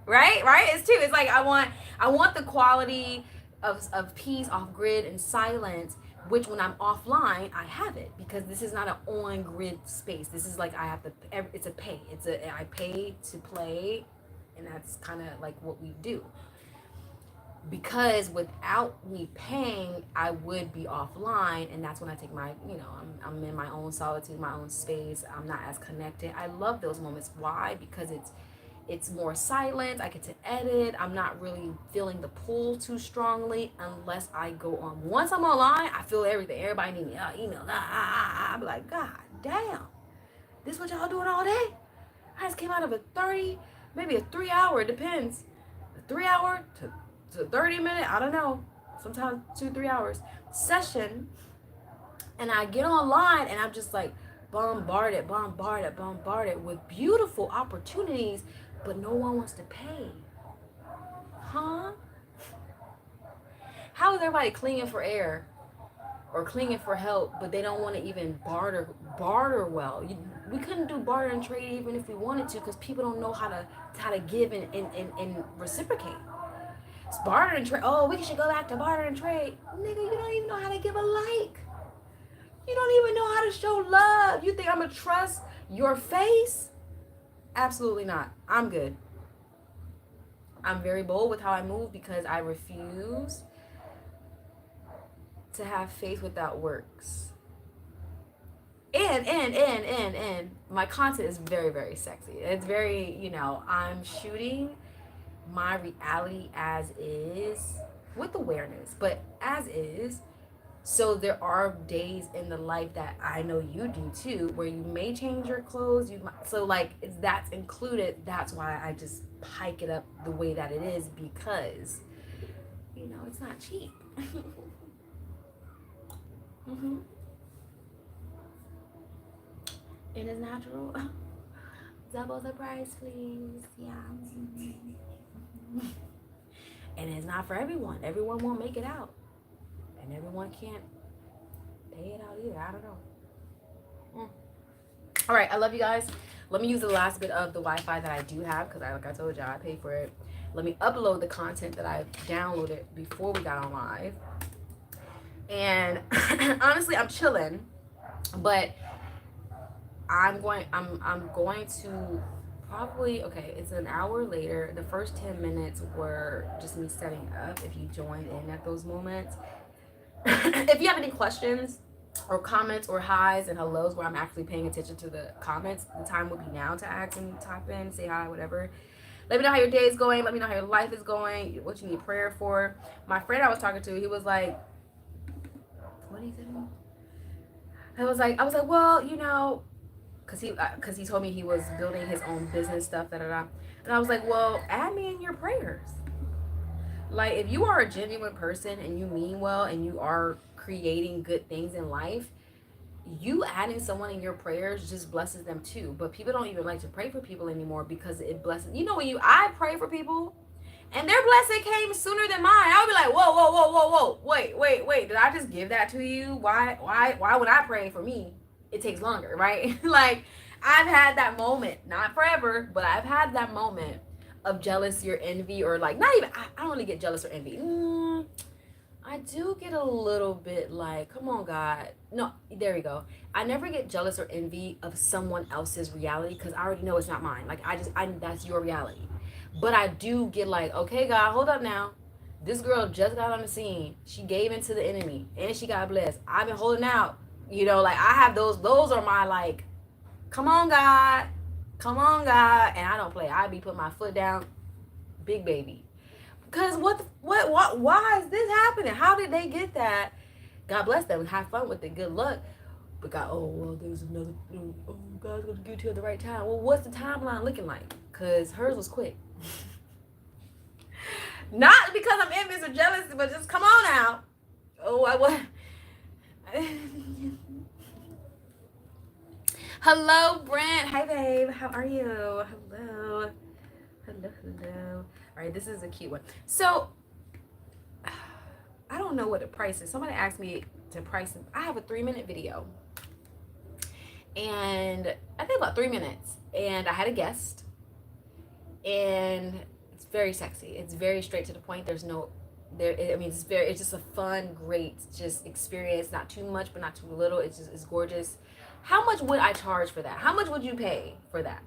Right? It's too. It's like I want the quality of peace off grid and silence, which when I'm offline I have it, because this is not an on grid space. This is like I have to. It's a pay. I pay to play, and that's kind of like what we do. Because without me paying, I would be offline, and that's when I take my, I'm in my own solitude, my own space. I'm not as connected. I love those moments. Why? Because it's more silent. I get to edit. I'm not really feeling the pull too strongly unless I go on. Once I'm online, I feel everything. Everybody need me. Email. I'm like, God damn. This what y'all doing all day? I just came out of a 30, maybe a 3 hour, it depends. A 3 hour to 30 minute, I don't know. Sometimes 2-3 hours session. And I get online and I'm just like bombarded with beautiful opportunities, but no one wants to pay. Huh? How is everybody clinging for air or clinging for help, but they don't want to even barter well? We couldn't do barter and trade even if we wanted to, because people don't know how to give and reciprocate. It's barter and trade. Oh, we should go back to barter and trade. Nigga, you don't even know how to give a like. You don't even know how to show love. You think I'm going to trust your face? Absolutely not. I'm good. I'm very bold with how I move because I refuse to have faith without works. And my content is very, very sexy. It's very, I'm shooting my reality as is with awareness, but as is. So there are days in the life that I know you do too, where you may change your clothes. So like that's included. That's why I just hike it up the way that it is, because it's not cheap. Mm-hmm. It is natural. Double the price, please. Yeah. And it's not for everyone. Everyone won't make it out. And everyone can't pay it out either. I don't know. All right, I love you guys. Let me use the last bit of the Wi-Fi that I do have, because like I told y'all, I paid for it. Let me upload the content that I downloaded before we got on live. And honestly, I'm chilling, but I'm going to probably, okay, it's an hour later. The first 10 minutes were just me setting up, if you joined in at those moments. If you have any questions or comments or highs and hellos where I'm actually paying attention to the comments, the time would be now to ask and type in, say hi, whatever. Let me know how your day is going. Let me know how your life is going, what you need prayer for. My friend I was talking to, he was like, what did he say to me? I was like, well, because he told me he was building his own business stuff, And I was like, well, add me in your prayers. Like, if you are a genuine person and you mean well and you are creating good things in life, you adding someone in your prayers just blesses them too. But people don't even like to pray for people anymore because it blesses. I pray for people and their blessing came sooner than mine. I would be like, whoa, wait. Did I just give that to you? Why when I pray for me, it takes longer, right? Like, I've had that moment, not forever, but I've had that moment of jealousy or envy, or like, not even, I don't really get jealous or envy. I do get a little bit like, come on, God. No, there we go. I never get jealous or envy of someone else's reality because I already know it's not mine. Like, that's your reality. But I do get like, okay, God, hold up now. This girl just got on the scene. She gave in to the enemy and she got blessed. I've been holding out. Like, I have those are my, like, come on, God. And I don't play. I be putting my foot down, big baby. Because why is this happening? How did they get that? God bless them and have fun with it. Good luck. But God, there's another, God's going to give it to you at the right time. Well, what's the timeline looking like? Because hers was quick. Not because I'm envious or jealous, but just come on now. Hello, Brent. Hi, babe. How are you? Hello. Hello, hello. All right, this is a cute one. So, I don't know what the price is. Somebody asked me to price it. I have a 3-minute video. And I think about 3 minutes. And I had a guest. And it's very sexy. It's very straight to the point. There's no it's just a fun, great just experience. Not too much, but not too little. It's gorgeous. How much would I charge for that? How much would you pay for that?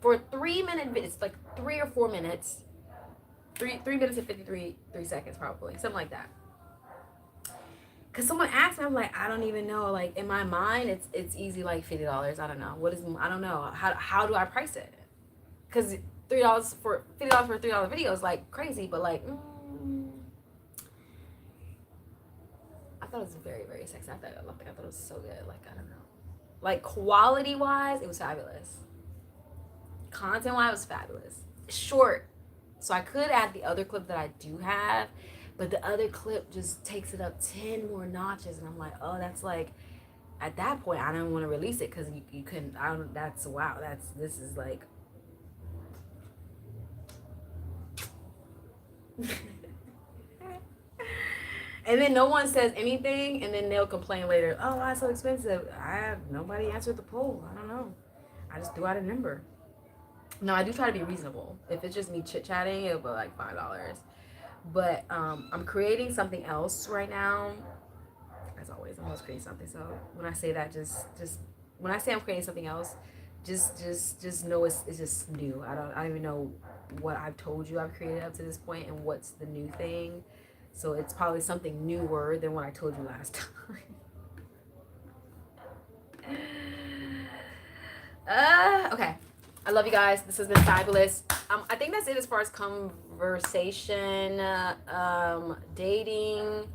For a 3-minute video, it's like 3 or 4 minutes. 3 minutes and 53 3 seconds, probably. Something like that. Cause someone asked me, I'm like, I don't even know. Like in my mind, it's easy, like $50. I don't know. I don't know. How do I price it? Cause $3 for $50 for a $3 video is like crazy, but like I thought it was very, very sexy. I thought it was so good. Like, I don't know. Like, quality wise, it was fabulous. Content wise, it was fabulous. Short. So I could add the other clip that I do have, but the other clip just takes it up 10 more notches. And I'm like, oh, that's like, at that point, I don't want to release it because you couldn't, I don't, that's, wow, this is like, and then no one says anything, and then they'll complain later, oh, why so expensive? Nobody answered the poll. I don't know. I just threw out a number. No, I do try to be reasonable. If it's just me chit-chatting, it'll be like $5. But I'm creating something else right now. As always, I'm always creating something. So when I say that, just when I say I'm creating something else, just know it's just new. I don't even know what I've told you I've created up to this point and what's the new thing. So it's probably something newer than what I told you last time. Okay. I love you guys. This has been fabulous. I think that's it as far as conversation, dating.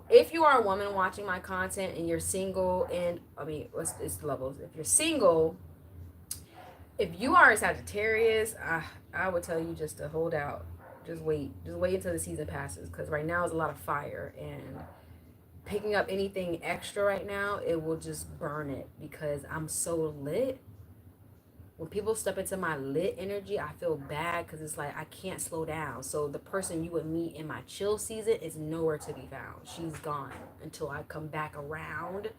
If you are a woman watching my content and you're single, and I mean, it's levels. If you're single, if you are a Sagittarius, I would tell you just to hold out. Just wait until the season passes, because right now is a lot of fire, and picking up anything extra right now, it will just burn it, because I'm so lit. When people step into my lit energy, I feel bad, because it's like I can't slow down. So the person you would meet in my chill season is nowhere to be found. She's gone until I come back around.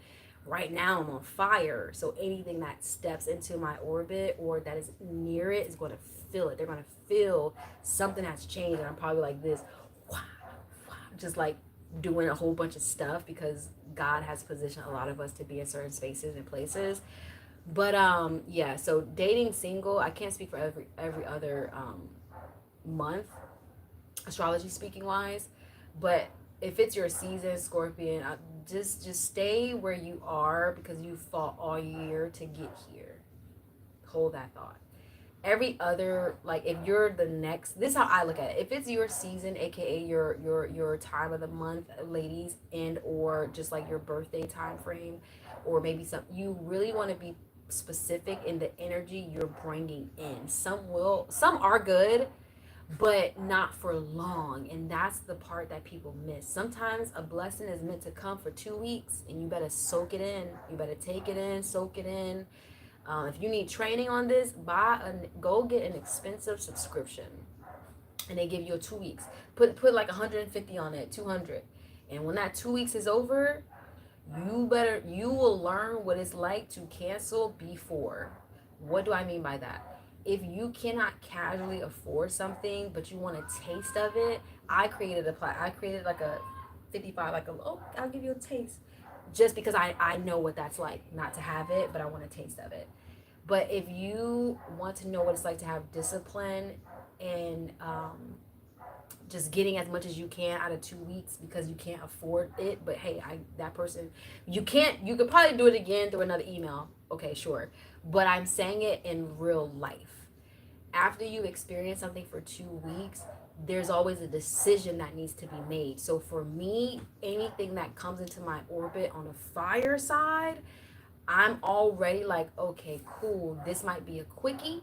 Right now I'm on fire, so anything that steps into my orbit or that is near it is going to feel it. They're going to feel something has changed, and I'm probably like this, just like doing a whole bunch of stuff, because God has positioned a lot of us to be in certain spaces and places. But yeah, so dating, single, I can't speak for every other month, astrology speaking wise, but if it's your season, Scorpion, just stay where you are, because you fought all year to get here. Hold that thought. Every other, like, if you're the next, this is how I look at it. If it's your season, aka your time of the month, ladies, and or just like your birthday time frame, or maybe you really want to be specific in the energy you're bringing in. Some are good, but not for long, and that's the part that people miss. Sometimes a blessing is meant to come for 2 weeks, and you better soak it in. You better take it in, soak it in. If you need training on this, go get an expensive subscription, and they give you a 2 weeks. Put like 150 on it, 200, and when that 2 weeks is over, you will learn what it's like to cancel before. What do I mean by that? If you cannot casually afford something, but you want a taste of it, I created like a 55, like I'll give you a taste, just because I know what that's like, not to have it, but I want a taste of it. But if you want to know what it's like to have discipline and just getting as much as you can out of 2 weeks because you can't afford it, but hey, that person, you could probably do it again through another email. Okay, sure. But I'm saying it in real life. After you experience something for 2 weeks, there's always a decision that needs to be made. So for me, anything that comes into my orbit on the fire side, I'm already like, okay, cool, this might be a quickie,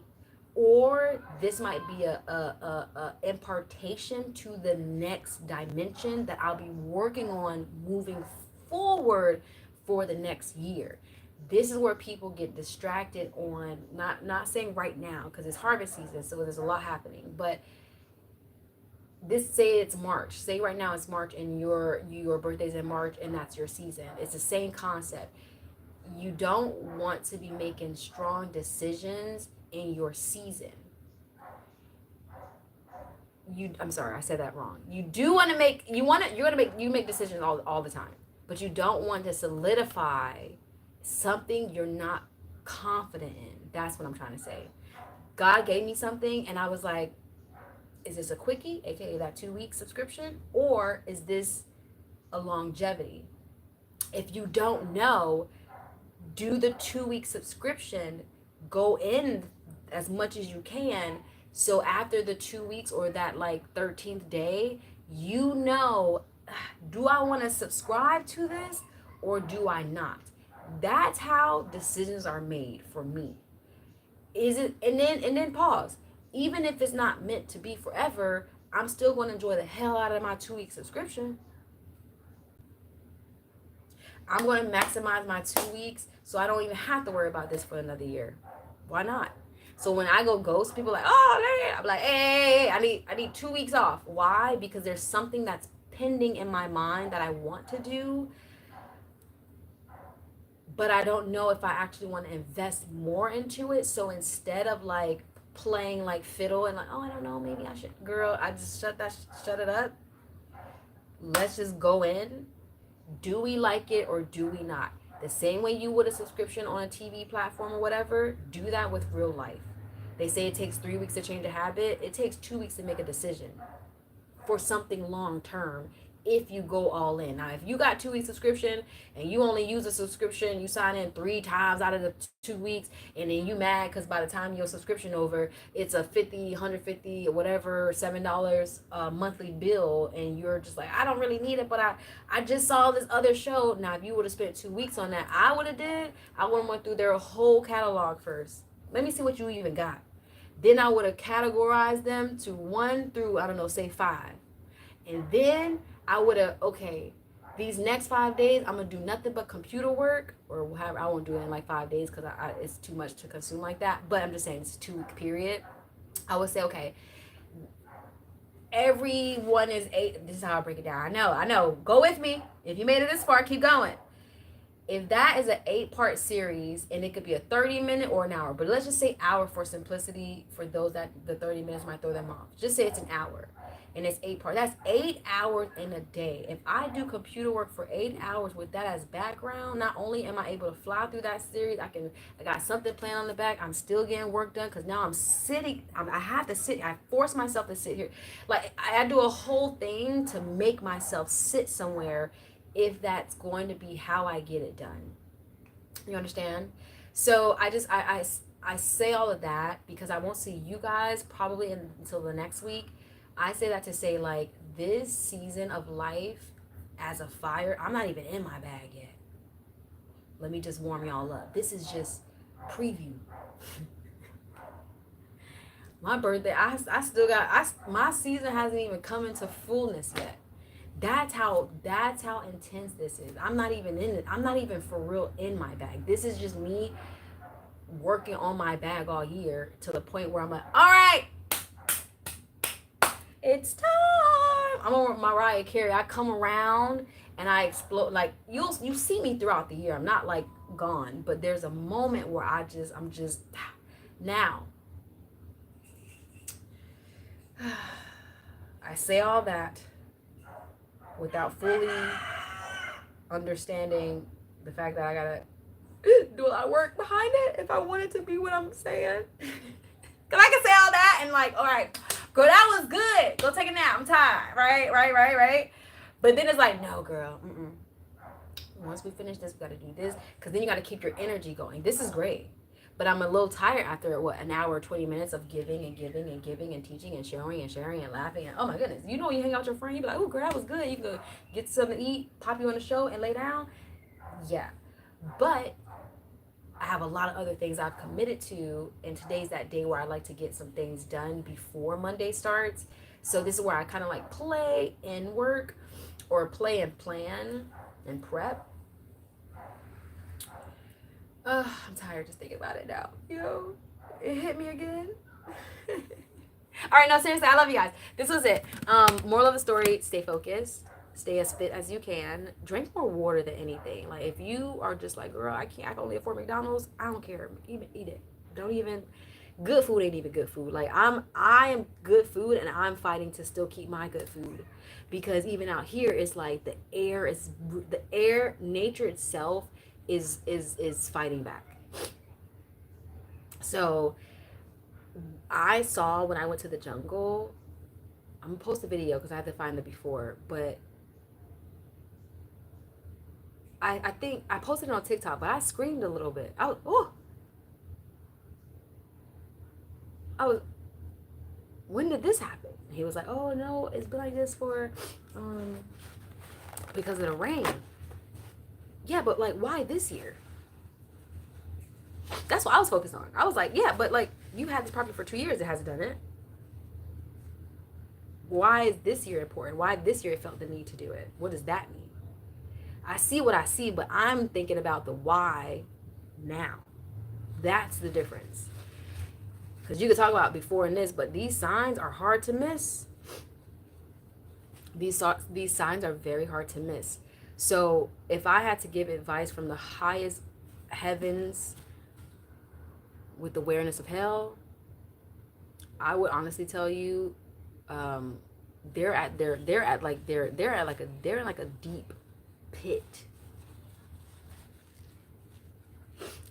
or this might be a impartation to the next dimension that I'll be working on moving forward for the next year. This is where people get distracted on, not saying right now because it's harvest season, so there's a lot happening, but this, say it's March, say right now it's March and your birthday's in March and that's your season. It's the same concept. You don't want to be making strong decisions in your season. I'm sorry, I said that wrong. You do want to make, you make decisions all the time, but you don't want to solidify something you're not confident in. That's what I'm trying to say. God gave me something and I was like, is this a quickie, aka that 2-week subscription, or is this a longevity? If you don't know, do the 2-week subscription, go in as much as you can, so after the 2 weeks or that like 13th day, you know, do I want to subscribe to this or do I not? That's how decisions are made for me. Is it, and then pause. Even if it's not meant to be forever, I'm still going to enjoy the hell out of my 2-week subscription. I'm going to maximize my 2 weeks so I don't even have to worry about this for another year. Why not? So when I go ghost, people are like, oh, man. I'm like, hey, I need 2 weeks off. Why? Because there's something that's pending in my mind that I want to do, but I don't know if I actually want to invest more into it. So instead of like playing like fiddle and like, oh, I don't know, maybe I should, girl, I just shut it up. Let's just go in. Do we like it or do we not? The same way you would a subscription on a TV platform or whatever, do that with real life. They say it takes 3 weeks to change a habit. It takes 2 weeks to make a decision for something long term if you go all in. Now, if you got 2 week subscription and you only use a subscription, you sign in 3 times out of the 2 weeks, and then you mad because by the time your subscription over, it's a $50, $150 or whatever, $7 monthly bill, and you're just like, I don't really need it, but I just saw this other show. Now, if you would have spent 2 weeks on that, I would have went through their whole catalog first. Let me see what you even got. Then I would have categorized them to 1 through, I don't know, say 5. And then I would have, okay, these next 5 days, I'm going to do nothing but computer work, or however, I won't do it in like 5 days because it's too much to consume like that. But I'm just saying it's a 2-week period. I would say, okay, everyone is 8. This is how I break it down. I know. Go with me. If you made it this far, keep going. If that is an 8-part series, and it could be a 30-minute or an hour, but let's just say hour for simplicity, for those that the 30 minutes might throw them off. Just say it's an hour. And it's 8 parts. That's 8 hours in a day. If I do computer work for 8 hours with that as background, not only am I able to fly through that series, I got something playing on the back. I'm still getting work done because now I'm sitting. I have to sit. I force myself to sit here. Like I do a whole thing to make myself sit somewhere if that's going to be how I get it done. You understand? So I say all of that because I won't see you guys probably until the next week. I say that to say, like, this season of life as a fire, I'm not even in my bag yet. Let me just warm y'all up. This is just preview. My birthday, I still got, my season hasn't even come into fullness yet. That's how intense this is. I'm not even in it. I'm not even for real in my bag. This is just me working on my bag all year to the point where I'm like, all right, it's time. I'm on Mariah Carey. I come around and I explode. Like you see me throughout the year. I'm not like gone, but there's a moment where I'm just now. I say all that without fully understanding the fact that I gotta do a lot of work behind it if I want it to be what I'm saying. Cause I can say all that and like, all right, girl, that was good. Go take a nap. I'm tired. Right. But then it's like, no, girl. Once we finish this, we gotta do this. Cause then you gotta keep your energy going. This is great. But I'm a little tired after an hour, 20 minutes of giving and teaching and sharing and laughing. And oh my goodness, you know, you hang out with your friend, you be like, oh girl, that was good. You can go get something to eat, pop you on the show and lay down. Yeah. But I have a lot of other things I've committed to, and today's that day where I like to get some things done before Monday starts. So this is where I kind of like play and work, or play and plan and prep. I'm tired just thinking about it now. It hit me again. All right, no, seriously, I love you guys. This was it. Moral of the story: stay focused, stay as fit as you can, drink more water than anything. Like if you are just like, girl, I can't, I can only afford McDonald's. I don't care. Even eat it. Don't even. Good food ain't even good food. Like I am good food, and I'm fighting to still keep my good food, because even out here, it's like the air, nature itself is fighting back. So I saw when I went to the jungle. I'm gonna post a video because I have to find the before, but I think I posted it on TikTok, but I screamed a little bit. I was, when did this happen? He was like, oh no, it's been like this for, because of the rain. Yeah, but like, why this year? That's what I was focused on. I was like, yeah, but like, you had this property for 2 years, it hasn't done it. Why is this year important? Why this year it felt the need to do it? What does that mean? I see what I see, but I'm thinking about the why now. That's the difference. Because you could talk about before and this, but these signs are hard to miss. These signs are very hard to miss. So if I had to give advice from the highest heavens with awareness of hell, I would honestly tell you, they're in like a deep pit,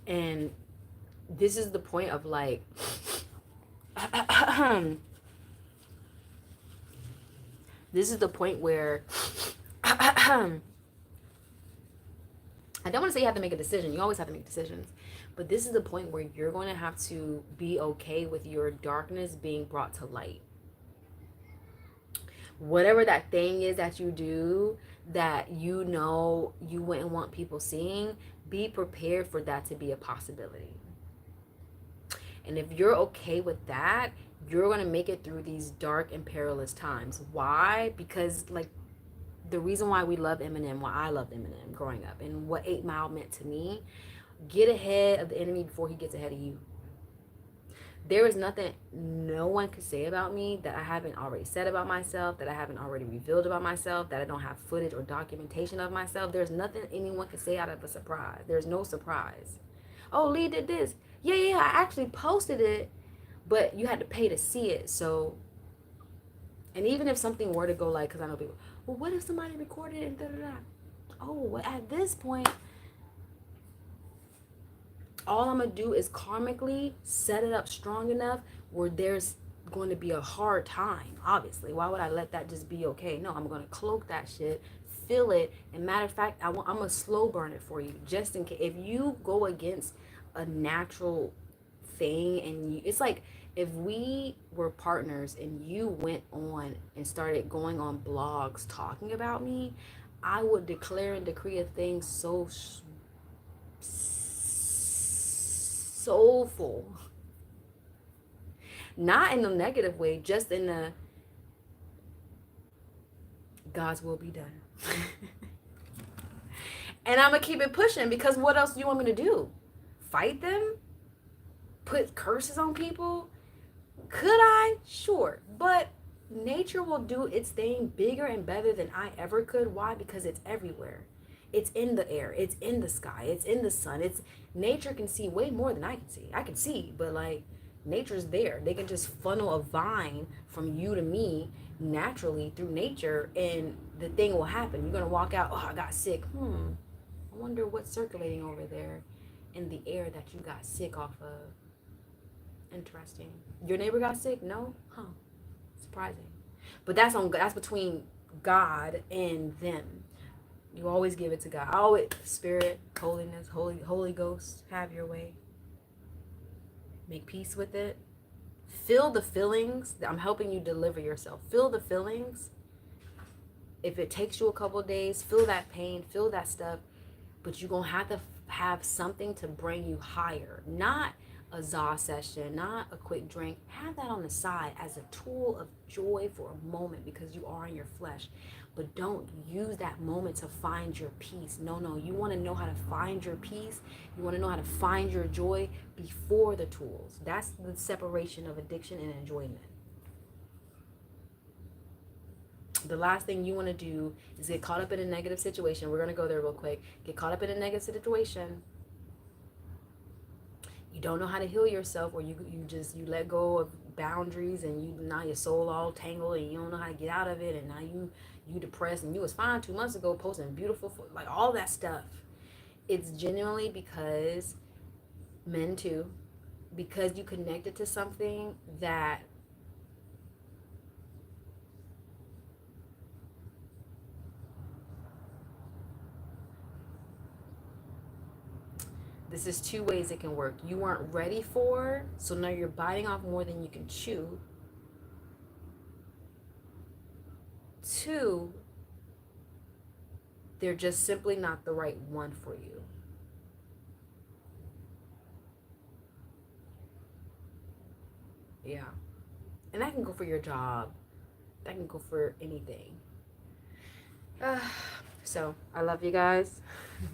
and this is the point of like this is the point where I don't want to say you have to make a decision. You always have to make decisions. But this is the point where you're going to have to be okay with your darkness being brought to light. Whatever that thing is that you do that you know you wouldn't want people seeing, be prepared for that to be a possibility. And if you're okay with that, you're going to make it through these dark and perilous times. Why? Because like the reason why we love Eminem, why I loved Eminem growing up, and what 8 Mile meant to me, get ahead of the enemy before he gets ahead of you. There is nothing no one could say about me that I haven't already said about myself, that I haven't already revealed about myself, that I don't have footage or documentation of myself. There's nothing anyone can say out of a surprise. There's no surprise. Oh, Lee did this. Yeah, I actually posted it, but you had to pay to see it. So, and even if something were to go like, because I know people, well, what if somebody recorded it and da-da-da? Oh, well, at this point, all I'm going to do is karmically set it up strong enough where there's going to be a hard time, obviously. Why would I let that just be okay? No, I'm going to cloak that shit, fill it, and matter of fact, I'm going to slow burn it for you, just in case. If you go against a natural thing, and it's like if we were partners and you went on and started going on blogs talking about me, I would declare and decree a thing so soulful, not in a negative way, just in a God's will be done. And I'm gonna keep it pushing, because what else do you want me to do? Fight them? Put curses on people? Could I? Sure. But nature will do its thing bigger and better than I ever could. Why? Because it's everywhere. It's in the air. It's in the sky. It's in the sun. It's nature can see way more than I can see. I can see, but like nature's there. They can just funnel a vine from you to me naturally through nature, and the thing will happen. You're gonna walk out, oh, I got sick. I wonder what's circulating over there in the air that you got sick off of. Interesting. Your neighbor got sick? No? Huh. Surprising. But that's between God and them. You always give it to God. Always Spirit, holiness, Holy Ghost, have your way. Make peace with it. Feel the feelings. I'm helping you deliver yourself. Feel the feelings. If it takes you a couple of days, feel that pain, feel that stuff. But you're going to have something to bring you higher. Not a za session, not a quick drink. Have that on the side as a tool of joy for a moment because you are in your flesh. But don't use that moment to find your peace. No, you want to know how to find your peace. You want to know how to find your joy before the tools. That's the separation of addiction and enjoyment. The last thing you want to do is get caught up in a negative situation. We're going to go there real quick. Get caught up in a negative situation. You don't know how to heal yourself, or you let go of boundaries, and now your soul all tangled and you don't know how to get out of it, and now you depressed, and you was fine 2 months ago posting beautiful, like all that stuff. It's genuinely because men too, because you connected to something that this is 2 ways it can work. You weren't ready for, so now you're biting off more than you can chew. 2, they're just simply not the right one for you. Yeah. And that can go for your job. That can go for anything. So, I love you guys.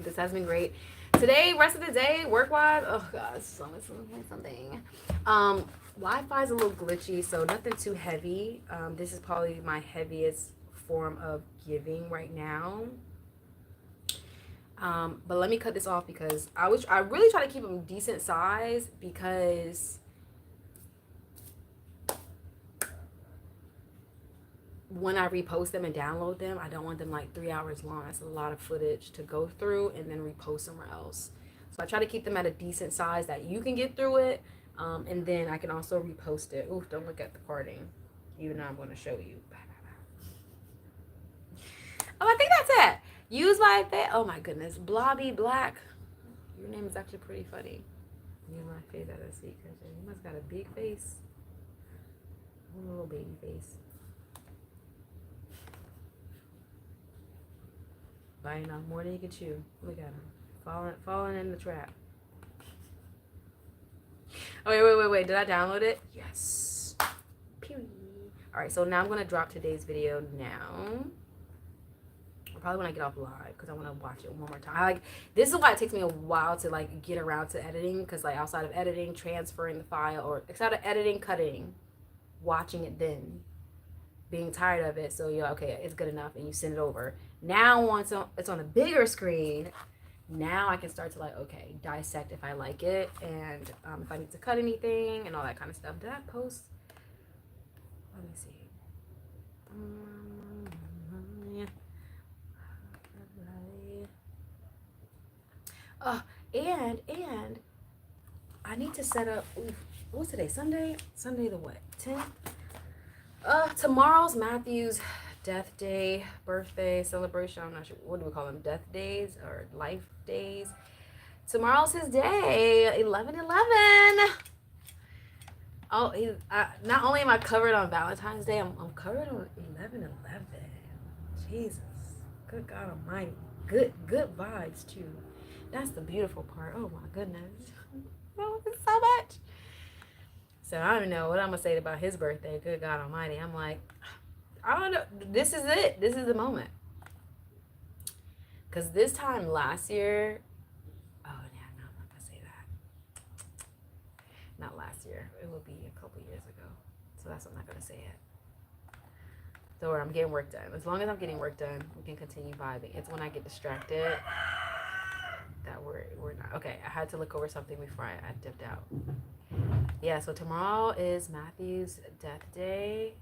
This has been great. Today, rest of the day, work-wise, oh God, something. Wi-Fi is a little glitchy, so nothing too heavy. This is probably my heaviest form of giving right now. But let me cut this off because I really try to keep them decent size, because when I repost them and download them, I don't want them like 3 hours long. That's a lot of footage to go through and then repost somewhere else. So I try to keep them at a decent size that you can get through it. And then I can also repost it. Ooh, don't look at the parting, even though I'm going to show you. Oh, I think that's it. Use my face. Oh my goodness. Blobby Black. Your name is actually pretty funny. Use my face as a secret. You must got a big face. A little baby face. Biting off more than you can chew. Look at him. Falling in the trap. Oh, wait. Did I download it? Yes. Period. Alright, so now I'm going to drop today's video now. Probably when I get off live, because I want to watch it one more time. This is why it takes me a while to like get around to editing, because like outside of editing, transferring the file, or outside of editing, cutting, watching it, then being tired of it, so you're like, okay, it's good enough, and you send it over. Now once it's on a bigger screen, now I can start to like, okay, dissect if I like it, and if I need to cut anything and all that kind of stuff. Did I post? Let me see. And I need to set up. What's today? Sunday the what? 10th. Tomorrow's Matthew's death day, birthday celebration. I'm not sure, what do we call them? Death days or life days. Tomorrow's his day. 11/11. Oh, not only am I covered on Valentine's Day, I'm covered on 11/11. Jesus, good God Almighty. Good vibes too. That's the beautiful part. Oh my goodness. I love it so much. So I don't even know what I'm going to say about his birthday. Good God Almighty. I'm like, I don't know. This is it. This is the moment. Because this time last year, oh yeah, no, I'm not going to say that. Not last year. It will be a couple years ago. So that's why I'm not going to say it. So I'm getting work done. As long as I'm getting work done, we can continue vibing. It's when I get distracted that we're not. Okay, I had to look over something before I dipped out. Yeah, so tomorrow is Matthew's death day.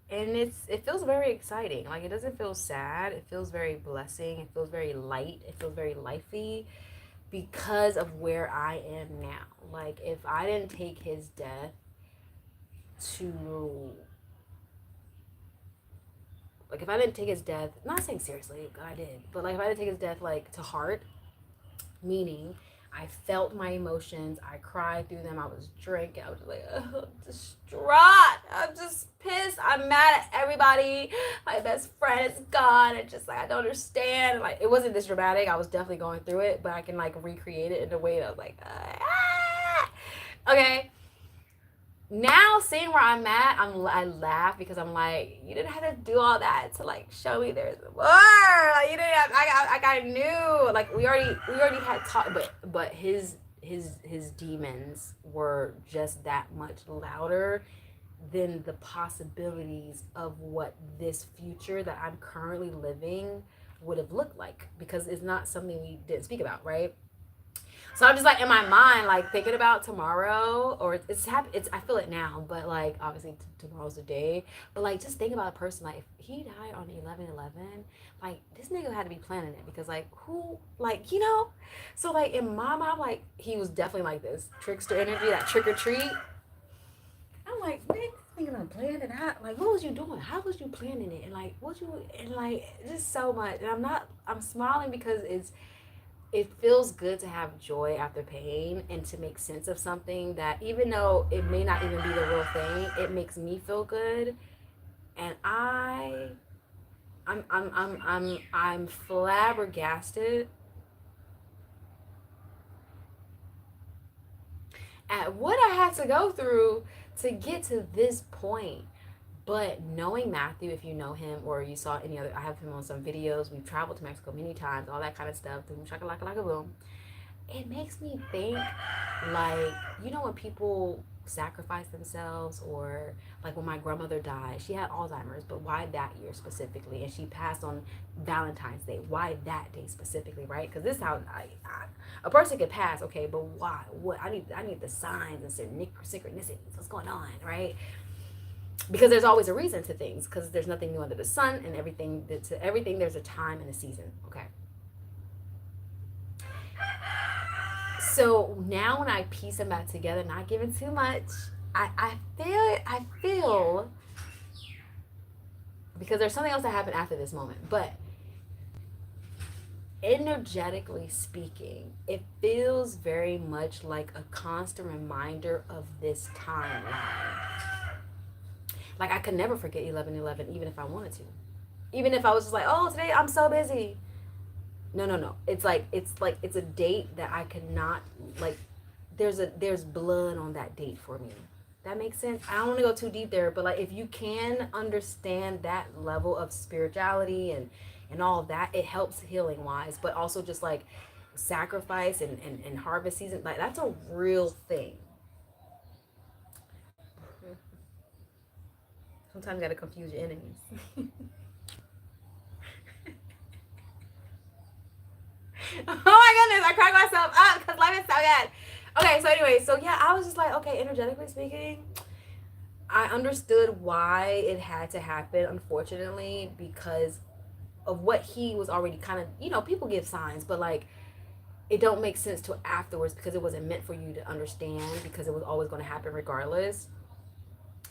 And it feels very exciting. Like, it doesn't feel sad. It feels very blessing. It feels very light. It feels very lifey because of where I am now. Like, if I didn't take his death to... Like, if I didn't take his death, not saying seriously, I did, but like if I didn't take his death like to heart, meaning I felt my emotions. I cried through them. I was drinking. I was like, oh, distraught. I'm just pissed. I'm mad at everybody. My best friend is gone. And just like, I don't understand. Like, it wasn't this dramatic. I was definitely going through it, but I can like recreate it in a way that I was like, ah. Okay. Now seeing where I'm at, I laugh because I'm like, you didn't have to do all that to like show me there's more. Like, you didn't have, I knew like we already had talked, but his demons were just that much louder than the possibilities of what this future that I'm currently living would have looked like, because it's not something we didn't speak about, right? So I'm just like in my mind, like thinking about tomorrow, or it's happy. It's I feel it now, but like obviously tomorrow's the day. But like just think about a person like if he died on 11/11, like this nigga had to be planning it, because like who, like so like in my mind, like he was definitely like this trickster energy, that trick or treat. I'm like, man, this nigga done planned it out. Like, what was you doing? How was you planning it? And like, what you and like just so much. And I'm smiling because it feels good to have joy after pain and to make sense of something that, even though it may not even be the real thing, it makes me feel good. And I'm flabbergasted at what I had to go through to get to this point. But knowing Matthew, if you know him or you saw any other, I have him on some videos. We've traveled to Mexico many times, all that kind of stuff. Boom, shaka laka laka boom. It makes me think, like, when people sacrifice themselves, or like when my grandmother died, she had Alzheimer's, but why that year specifically? And she passed on Valentine's Day. Why that day specifically, right? Because this is how a person could pass, okay, but why? What? I need the signs and synchronicities. What's going on, right? Because there's always a reason to things, because there's nothing new under the sun, and everything there's a time and a season. Okay. So now when I piece them back together, not giving too much, I feel because there's something else that happened after this moment, but energetically speaking, it feels very much like a constant reminder of this timeline. Like I could never forget 11/11, even if I wanted to. Even if I was just like, oh, today I'm so busy. No. It's a date that I cannot, like, there's blood on that date for me. That makes sense? I don't want to go too deep there, but like if you can understand that level of spirituality and all of that, it helps healing wise, but also just like sacrifice and harvest season, like that's a real thing. Sometimes you gotta confuse your enemies. Oh my goodness, I cracked myself up because life is so good. Okay, so anyway, so yeah, I was just like, okay, energetically speaking, I understood why it had to happen, unfortunately, because of what he was already kind of, people give signs, but like, it don't make sense till afterwards, because it wasn't meant for you to understand, because it was always going to happen regardless.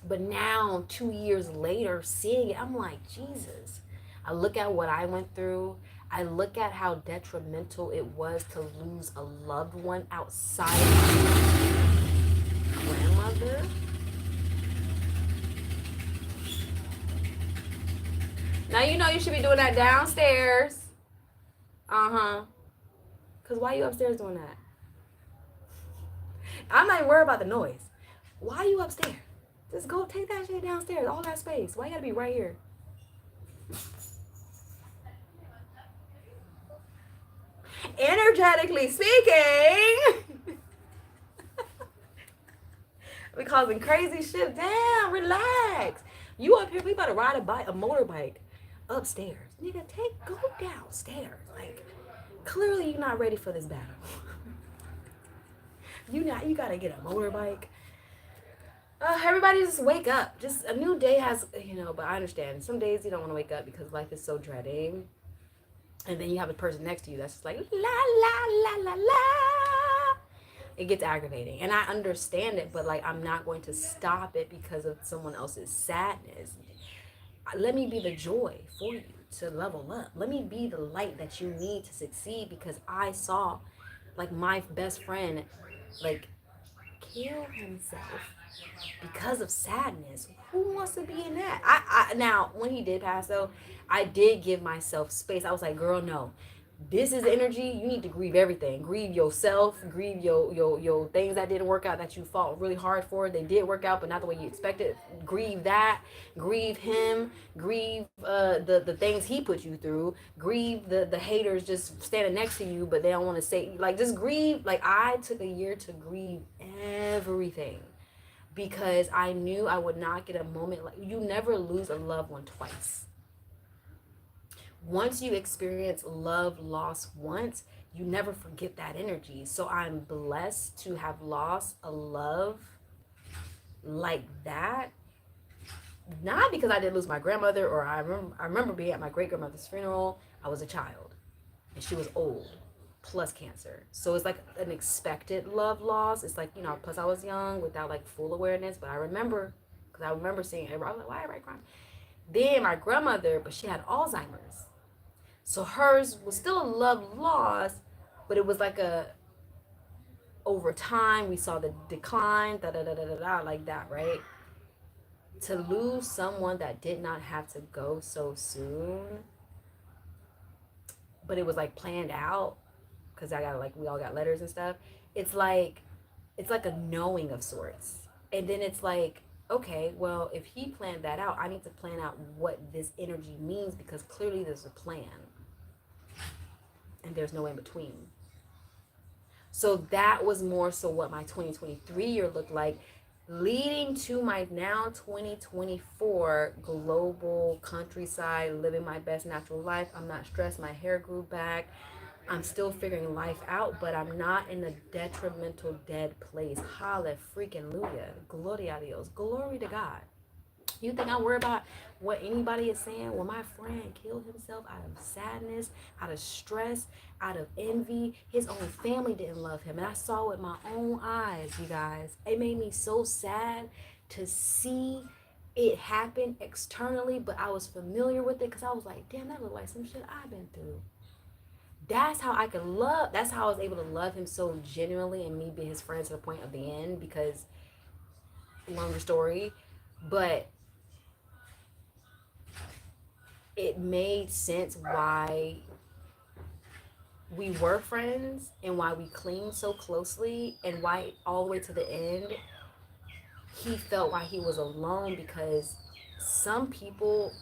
But now, 2 years later, seeing it, I'm like, Jesus. I look at what I went through. I look at how detrimental it was to lose a loved one outside of my grandmother. Now you should be doing that downstairs. Because why are you upstairs doing that? I'm not even worried about the noise. Why are you upstairs? Just go take that shit downstairs. All that space. Why you gotta be right here? Energetically speaking, we causing crazy shit. Damn, relax. You up here? We about to ride a motorbike upstairs. Nigga, go downstairs. Like, clearly you're not ready for this battle. You gotta get a motorbike. Everybody just wake up. Just a new day has, but I understand. Some days you don't want to wake up because life is so dreading. And then you have a person next to you that's just like, la, la, la, la, la. It gets aggravating. And I understand it, but like, I'm not going to stop it because of someone else's sadness. Let me be the joy for you to level up. Let me be the light that you need to succeed, because I saw Like my best friend, like kill himself because of sadness. Who wants to be in that? I now when he did pass though, I did give myself space. I was like, girl, no. This is energy. You need to grieve everything. Grieve yourself. Grieve your things that didn't work out that you fought really hard for. They did work out, but not the way you expected. Grieve that. Grieve him. Grieve the things he put you through. Grieve the haters just standing next to you, but they don't want to say, like, just grieve. Like, I took a year to grieve everything because I knew I would not get a moment. Like, you never lose a loved one twice. Once you experience love lost once, you never forget that energy. So I'm blessed to have lost a love like that. Not because I didn't lose my grandmother, or I remember being at my great grandmother's funeral. I was a child and she was old plus cancer. So it's like an expected love loss. It's like, plus I was young without like full awareness, but I remember because I remember seeing it. I was like, why am I crying? Then my grandmother, but she had Alzheimer's. So hers was still a love loss, but it was like a over time we saw the decline, like that, right? To lose someone that did not have to go so soon, but it was like planned out because I got like we all got letters and stuff. It's like a knowing of sorts, and then it's like, okay, well, if he planned that out, I need to plan out what this energy means because clearly there's a plan and there's no in between. So that was more so what my 2023 year looked like, leading to my now 2024 global countryside, living my best natural life. I'm not stressed. My hair grew back. I'm still figuring life out, but I'm not in a detrimental dead place. Hallelujah. Gloria a Dios. Glory to God. You think I worry about what anybody is saying? Well, my friend killed himself out of sadness, out of stress, out of envy. His own family didn't love him. And I saw it with my own eyes, you guys. It made me so sad to see it happen externally, but I was familiar with it because I was like, damn, that looked like some shit I've been through. That's how I could love. That's how I was able to love him so genuinely and me be his friend to the point of the end because, longer story, but it made sense why we were friends and why we clinged so closely and why all the way to the end he felt like he was alone because some people,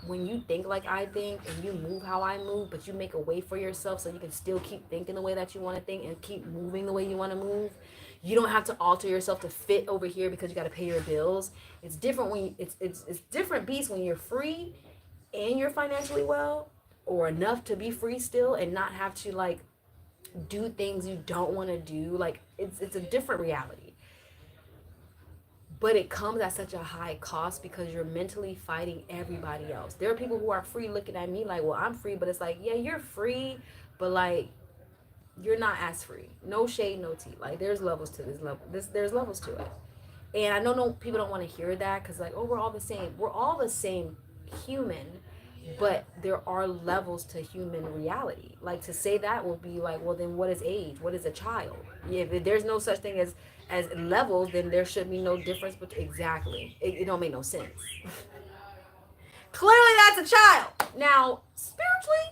when you think like I think and you move how I move, but you make a way for yourself so you can still keep thinking the way that you want to think and keep moving the way you want to move. You don't have to alter yourself to fit over here because you got to pay your bills. It's different when it's different beast when you're free and you're financially well or enough to be free still and not have to like do things you don't want to do. Like it's a different reality, but it comes at such a high cost because you're mentally fighting everybody else. There are people who are free looking at me like, well, I'm free, but it's like, yeah, you're free, but like you're not as free. No shade, no tea. Like there's levels to there's levels to it. And I know no people don't want to hear that because like, oh, we're all the same. We're all the same human, but there are levels to human reality. Like to say that will be like, well, then what is age? What is a child? If there's no such thing as levels, then there should be no difference. But exactly, it don't make no sense. Clearly, that's a child. Now, spiritually,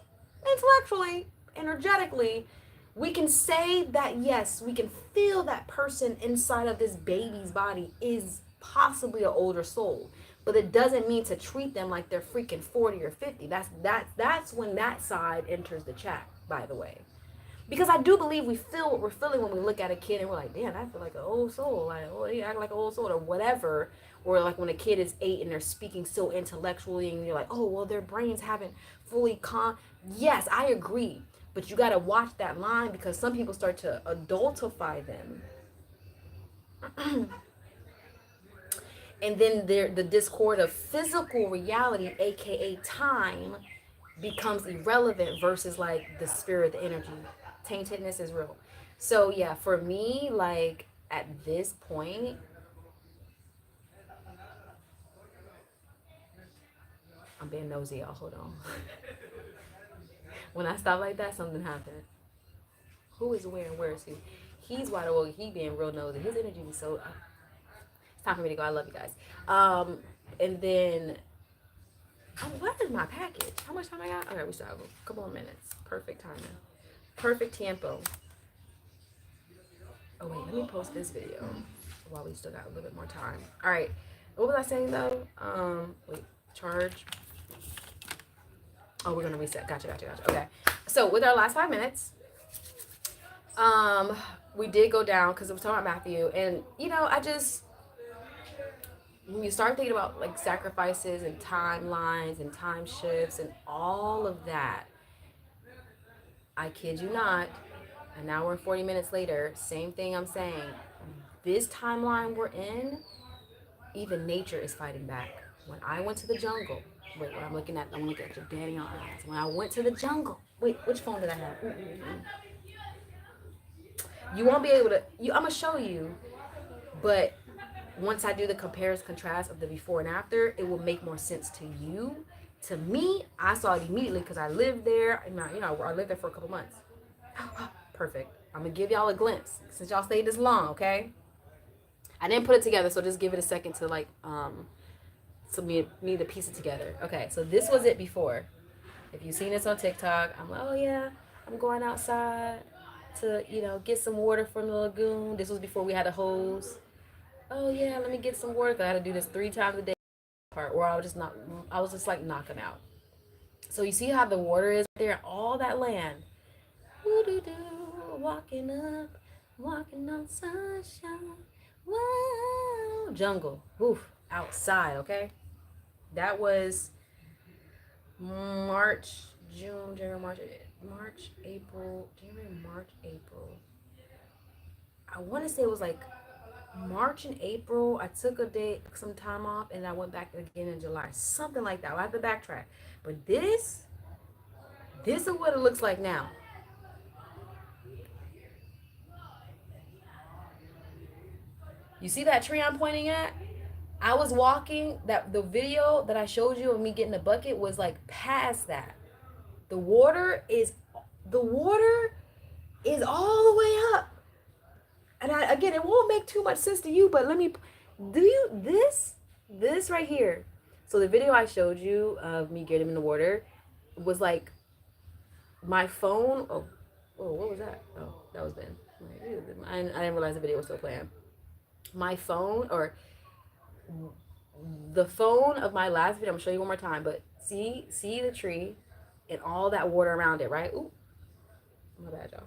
intellectually, energetically, we can say that yes, we can feel that person inside of this baby's body is possibly an older soul, but it doesn't mean to treat them like they're freaking 40 or 50. That's when that side enters the chat, by the way. Because I do believe we feel what we're feeling when we look at a kid and we're like, damn, I feel like an old soul. Like, oh, he act like an old soul or whatever. Or like when a kid is 8 and they're speaking so intellectually and you're like, oh, well, their brains haven't fully Yes, I agree. But you got to watch that line because some people start to adultify them. And then the discord of physical reality, aka time, becomes irrelevant versus like the spirit, the energy. Taintedness is real. So yeah, for me, like at this point, I'm being nosy, y'all. Hold on. When I stop like that, something happened. Who is wearing where is who? He's wide awake. He being real nosy. His energy is so. It's time for me to go. I love you guys. And then, oh, what is my package? How much time I got? Okay, we still have a couple more minutes. Perfect timing. Perfect tempo. Oh wait, let me post this video while we still got a little bit more time. All right, what was I saying though? Wait, charge. Oh, we're gonna reset. Gotcha. Okay, so with our last 5 minutes, we did go down because we're talking about Matthew, and I just, when you start thinking about like sacrifices and timelines and time shifts and all of that, I kid you not, and now we're 40 minutes later, same thing I'm saying. This timeline we're in, even nature is fighting back. When I went to the jungle, wait, what I'm looking at your daddy on eyes. When I went to the jungle, wait, which phone did I have? You won't be able to, I'm going to show you, but once I do the comparison contrast of the before and after, it will make more sense to you. To me, I saw it immediately because I lived there. And I lived there for a couple months. Perfect. I'm going to give y'all a glimpse since y'all stayed this long, okay? I didn't put it together, so just give it a second to like, so me to piece it together. Okay, so this was it before. If you've seen this on TikTok, I'm like, oh yeah, I'm going outside to, get some water from the lagoon. This was before we had a hose. Oh yeah, let me get some water. I had to do this 3 times a day part, or I was just like knocking out. So you see how the water is there, all that land. Walking on sunshine. Wow, jungle. Oof, outside, okay? That was March, June, January, March, April, January, March, April. I want to say it was like March and April. I took some time off, and I went back again in July. Something like that. I have to backtrack. But this is what it looks like now. You see that tree I'm pointing at? I was walking, the video that I showed you of me getting the bucket was like past that. The water is all the way up. And again, it won't make too much sense to you, but this right here. So the video I showed you of me getting in the water was like my phone. Oh, what was that? Oh, that was Ben. I didn't realize the video was still playing. My phone, or the phone of my last video, I'm gonna show you one more time, but see the tree and all that water around it, right? Ooh, my bad, y'all.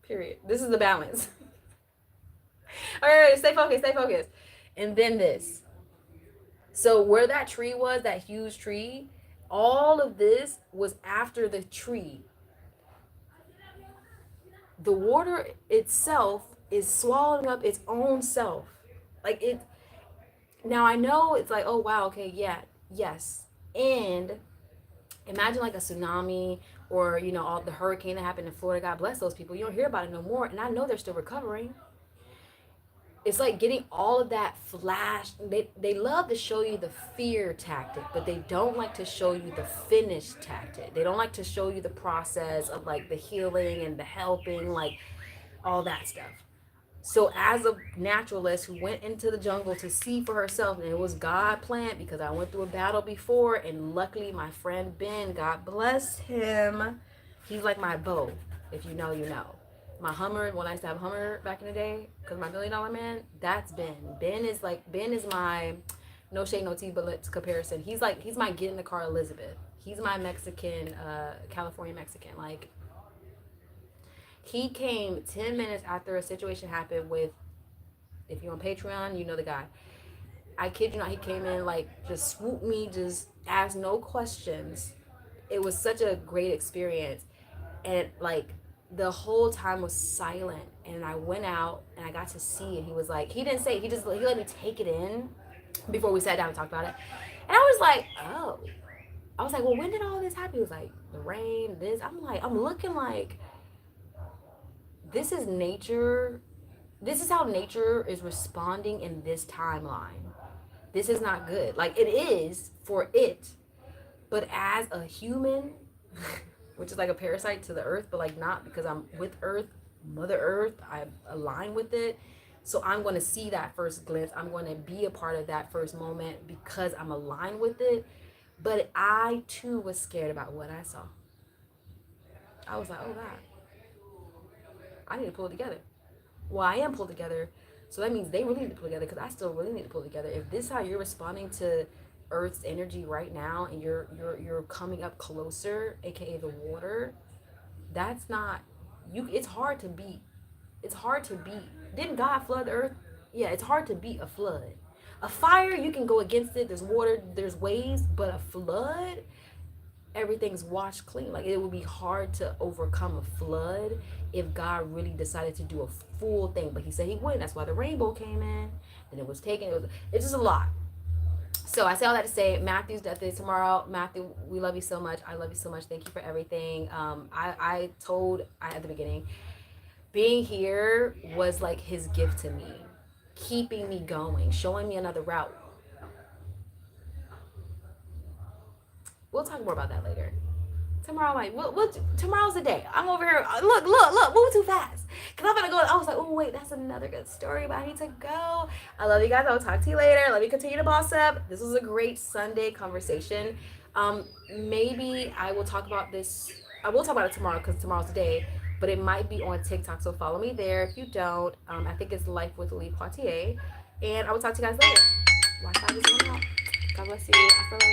Period. This is the balance. All right, stay focused. And then this. So where that tree was, that huge tree, all of this was after the tree. The water itself is swallowing up its own self. Like it. Now I know it's like, oh wow, okay, yeah, yes. And imagine like a tsunami or, all the hurricane that happened in Florida. God bless those people. You don't hear about it no more. And I know they're still recovering. It's like getting all of that flash. They love to show you the fear tactic, but they don't like to show you the finish tactic. They don't like to show you the process of like the healing and the helping, like all that stuff. So as a naturalist who went into the jungle to see for herself, and it was God planned because I went through a battle before, and luckily my friend Ben, God bless him, he's like my bow. If you know, you know. My Hummer, when I used to have a Hummer back in the day, because my $1 million man, that's Ben. Ben is my, no shade, no tea, but let's comparison. He's my get in the car Elizabeth. He's my Mexican, California Mexican. Like, he came 10 minutes after a situation happened with, if you're on Patreon, you know the guy. I kid you not, he came in, like, just swooped me, just asked no questions. It was such a great experience. And, like, the whole time was silent. And I went out, and I got to see it. He was like, he didn't say, he let me take it in before we sat down and talked about it. And I was like, oh. I was like, well, when did all this happen? He was like, the rain, this. I'm looking like, this is nature. This is how nature is responding in this timeline. This is not good. Like, it is for it. But as a human, which is like a parasite to the earth, but like not, because I'm with earth, Mother Earth, I align with it. So I'm going to see that first glimpse. I'm going to be a part of that first moment because I'm aligned with it. But I too was scared about what I saw. I was like, oh God, I need to pull it together. Well, I am pulled together. So that means they really need to pull together, because I still really need to pull together. If this is how you're responding to Earth's energy right now, and you're coming up closer, aka the water, that's not you. It's hard to beat. It's hard to beat. Didn't God flood the earth? Yeah, it's hard to beat a flood. A fire, you can go against it. There's water, there's waves, but a flood, everything's washed clean. Like, it would be hard to overcome a flood if God really decided to do a full thing. But he said he wouldn't. That's why the rainbow came in. And it was taken. It's just a lot. So I say all that to say, Matthew's death is tomorrow. Matthew, we love you so much. I love you so much. Thank you for everything. I told at the beginning, being here was like his gift to me, keeping me going, showing me another route. We'll talk more about that later. Tomorrow, tomorrow's the day. I'm over here. Look, move too fast. Cause I'm gonna go. I was like, oh wait, that's another good story, but I need to go. I love you guys. I'll talk to you later. Let me continue to boss up. This was a great Sunday conversation. Maybe I will talk about this. I will talk about it tomorrow, because tomorrow's the day. But it might be on TikTok, so follow me there. If you don't, I think it's Life with Lee Poitier. And I will talk to you guys later. Wi-Fi is going out. God bless you. Hasta luego.